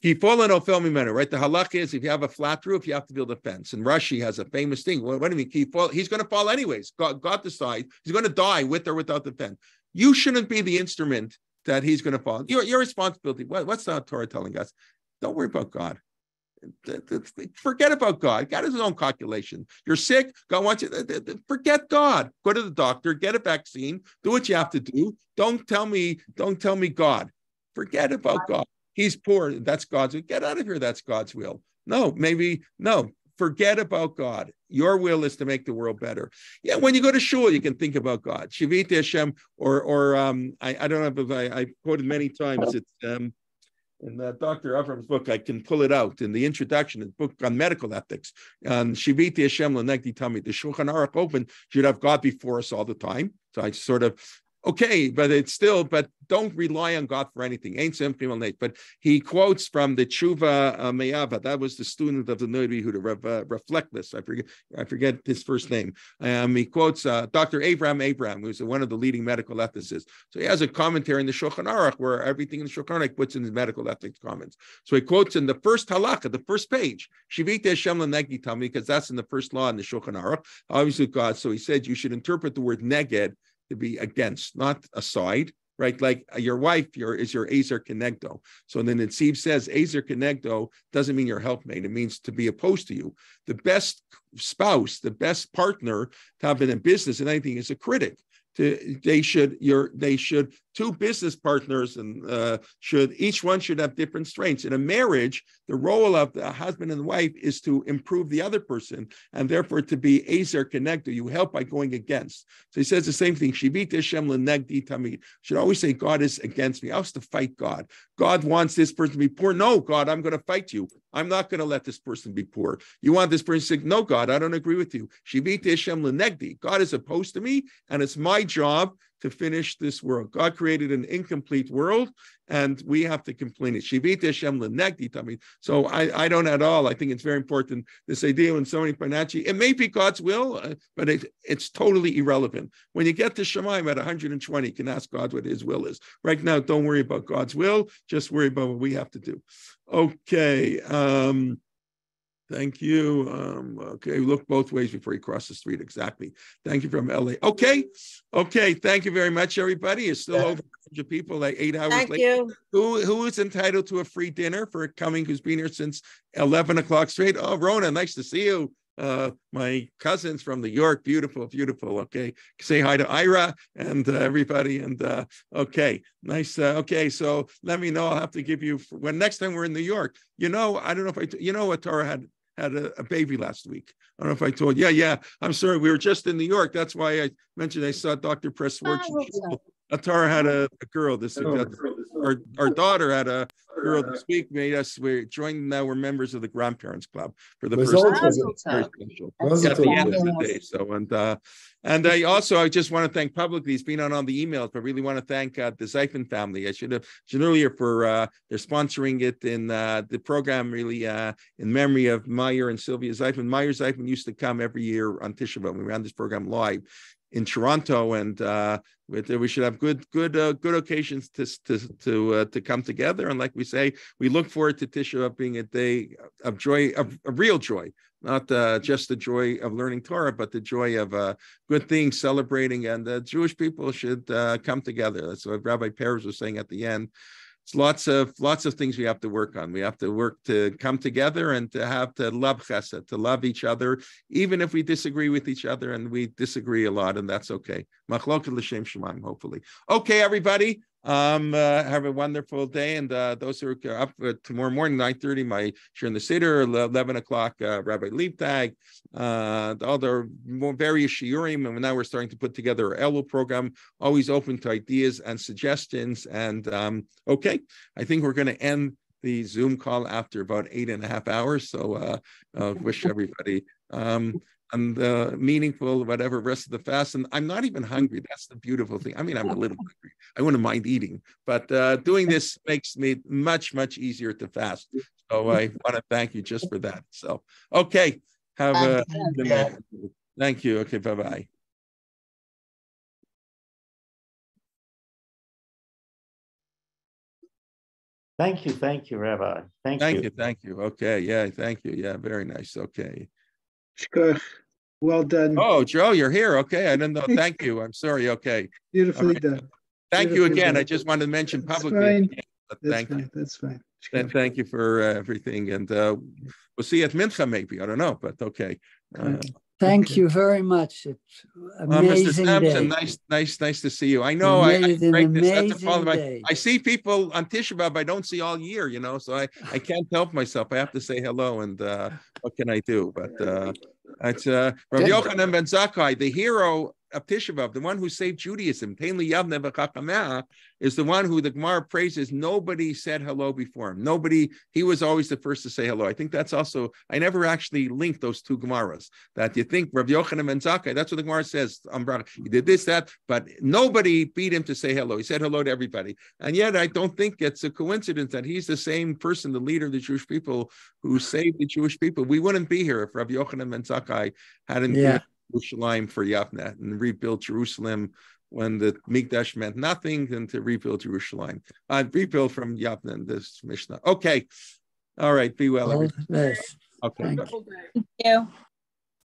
Right? The halach is if you have a flat roof, you have to build a fence. And Rashi has a famous thing. What do you mean? He's going to fall anyways. God decides he's going to die with or without the fence. You shouldn't be the instrument that he's going to fall. Your responsibility. What's the Torah telling us? Don't worry about God. Forget about God. God has his own calculation. You're sick. God wants you. Forget God. Go to the doctor. Get a vaccine. Do what you have to do. Don't tell me God. Forget about God. He's poor. That's God's will. Get out of here. That's God's will. No. Forget about God. Your will is to make the world better. Yeah, when you go to shul, you can think about God. Shivit Hashem, or I don't know if I quoted many times. It's in Dr. Avram's book, I can pull it out in the introduction, the book on medical ethics. On Shiviti Hashem L'Negdi Tamid, the Shulchan Aruch open should have God before us all the time. So I sort of, okay, but don't rely on God for anything. Ain't simple, but he quotes from the Tshuva Meyava. That was the student of the Noda Yehuda, Reflectless. I forget his first name. He quotes Dr. Abraham, who's one of the leading medical ethicists. So he has a commentary in the Shulchan Aruch where everything in the Shulchan Aruch puts in his medical ethics comments. So he quotes in the first halakha, the first page, Shivite Hashem L'Negdi Tamid, because that's in the first law in the Shulchan Aruch. Obviously, God. So he said you should interpret the word neged to be against, not aside, right? Like your wife is your Ezer Kenegdo. So then the Netziv says Ezer Kenegdo doesn't mean your helpmate. It means to be opposed to you. The best spouse, the best partner to have in a business and anything is a critic. They should two business partners and each one should have different strengths. In a marriage, the role of the husband and the wife is to improve the other person, and therefore to be Ezer Kenegdo. You help by going against. So he says the same thing. Shivit Hashem L'Negdi Tamid. Should always say God is against me. I have to fight God. God wants this person to be poor. No, God, I'm going to fight you. I'm not going to let this person be poor. You want this person to say, no, God, I don't agree with you. Shivit Hashem L'Negdi. God is opposed to me, and it's my job to finish this world. God created an incomplete world, and we have to complete it. Shivit Hashem L'Negdi Tamid. So I don't at all. I think it's very important. This idea when somebody financially, it may be God's will, but it's totally irrelevant. When you get to Shemaim at 120, you can ask God what His will is. Right now, don't worry about God's will. Just worry about what we have to do. Okay. Thank you. Okay, look both ways before you cross the street. Exactly. Thank you from LA. Okay. Thank you very much, everybody. It's still over 100 people, like 8 hours Thank late. you. Who is entitled to a free dinner for coming? Who's been here since 11 o'clock straight? Oh, Rona, nice to see you. My cousins from New York, beautiful. Okay, say hi to Ira and everybody. And okay, nice. Okay, so let me know. I'll have to give you when next time we're in New York. I don't know if what Tara had a baby last week. I don't know if I told you. Yeah. I'm sorry. We were just in New York. That's why I mentioned I saw Dr. Pressworth. Atara had a girl. Our daughter had a girl this week. We're joined now. We're members of the Grandparents Club for the first time. Very special. At the end of the day. So I just want to thank publicly. It's been on the emails, but really want to thank the Zeifman family. I should have mentioned earlier for they're sponsoring it in the program really in memory of Meyer and Sylvia Zeifman. Meyer Zeifman used to come every year on Tisha B'Av. We ran this program live in Toronto, and we should have good occasions to come together. And like we say, we look forward to Tisha B'Av being a day of joy, of real joy, not just the joy of learning Torah, but the joy of good things, celebrating. And Jewish people should come together. That's what Rabbi Perez was saying at the end. It's lots of things we have to work on. We have to work to come together and to love chesed, to love each other, even if we disagree with each other, and we disagree a lot, and that's okay. Machloket l'shem shemaim, hopefully. Okay, everybody. Have a wonderful day, and those who are up tomorrow morning, 9:30, my shir in the Siddur, 11 o'clock, Rabbi Liebtag, all the various shiurim, and now we're starting to put together our Elul program, always open to ideas and suggestions, and okay, I think we're going to end the Zoom call after about 8.5 hours, so wish everybody and meaningful, whatever, rest of the fast. And I'm not even hungry. That's the beautiful thing. I mean, I'm a little hungry. I wouldn't mind eating, but doing this makes me much easier to fast. So I want to thank you just for that. So, okay. Have a good night. Thank you. Okay. Bye-bye. Thank you, Rabbi. Thank you. Okay. Yeah. Thank you. Yeah. Very nice. Okay. Well done. Oh, Joe, you're here. Okay. I didn't know. Thank you. I'm sorry. Okay. Beautifully done. Thank you again. Done. I just wanted to mention publicly. That's fine. And thank you for everything. And we'll see you at Mincha maybe. I don't know, but okay. Thank you very much. It's amazing. Mr. Sampson, day. nice to see you. I know I break this. That's a problem. I see people on Tisha B'Av I don't see all year, so I can't help myself. I have to say hello, and what can I do? But it's Rabbi Yochanan ben Zakkai, the hero of Tisha B'Av, the one who saved Judaism, is the one who the Gemara praises. Nobody said hello before him. He was always the first to say hello. I think that's also, I never actually linked those two Gemaras, that you think Rabbi Yochanan ben Zakkai, that's what the Gemara says. He did this, that, but nobody beat him to say hello. He said hello to everybody. And yet I don't think it's a coincidence that he's the same person, the leader of the Jewish people who saved the Jewish people. We wouldn't be here if Rabbi Yochanan ben Zakkai hadn't been Jerusalem for Yavne and rebuilt Jerusalem when the Mikdash meant nothing, and to rebuild Jerusalem. Rebuild from Yavne in this Mishnah. Okay. All right. Be well. All the best. Okay. Thank you.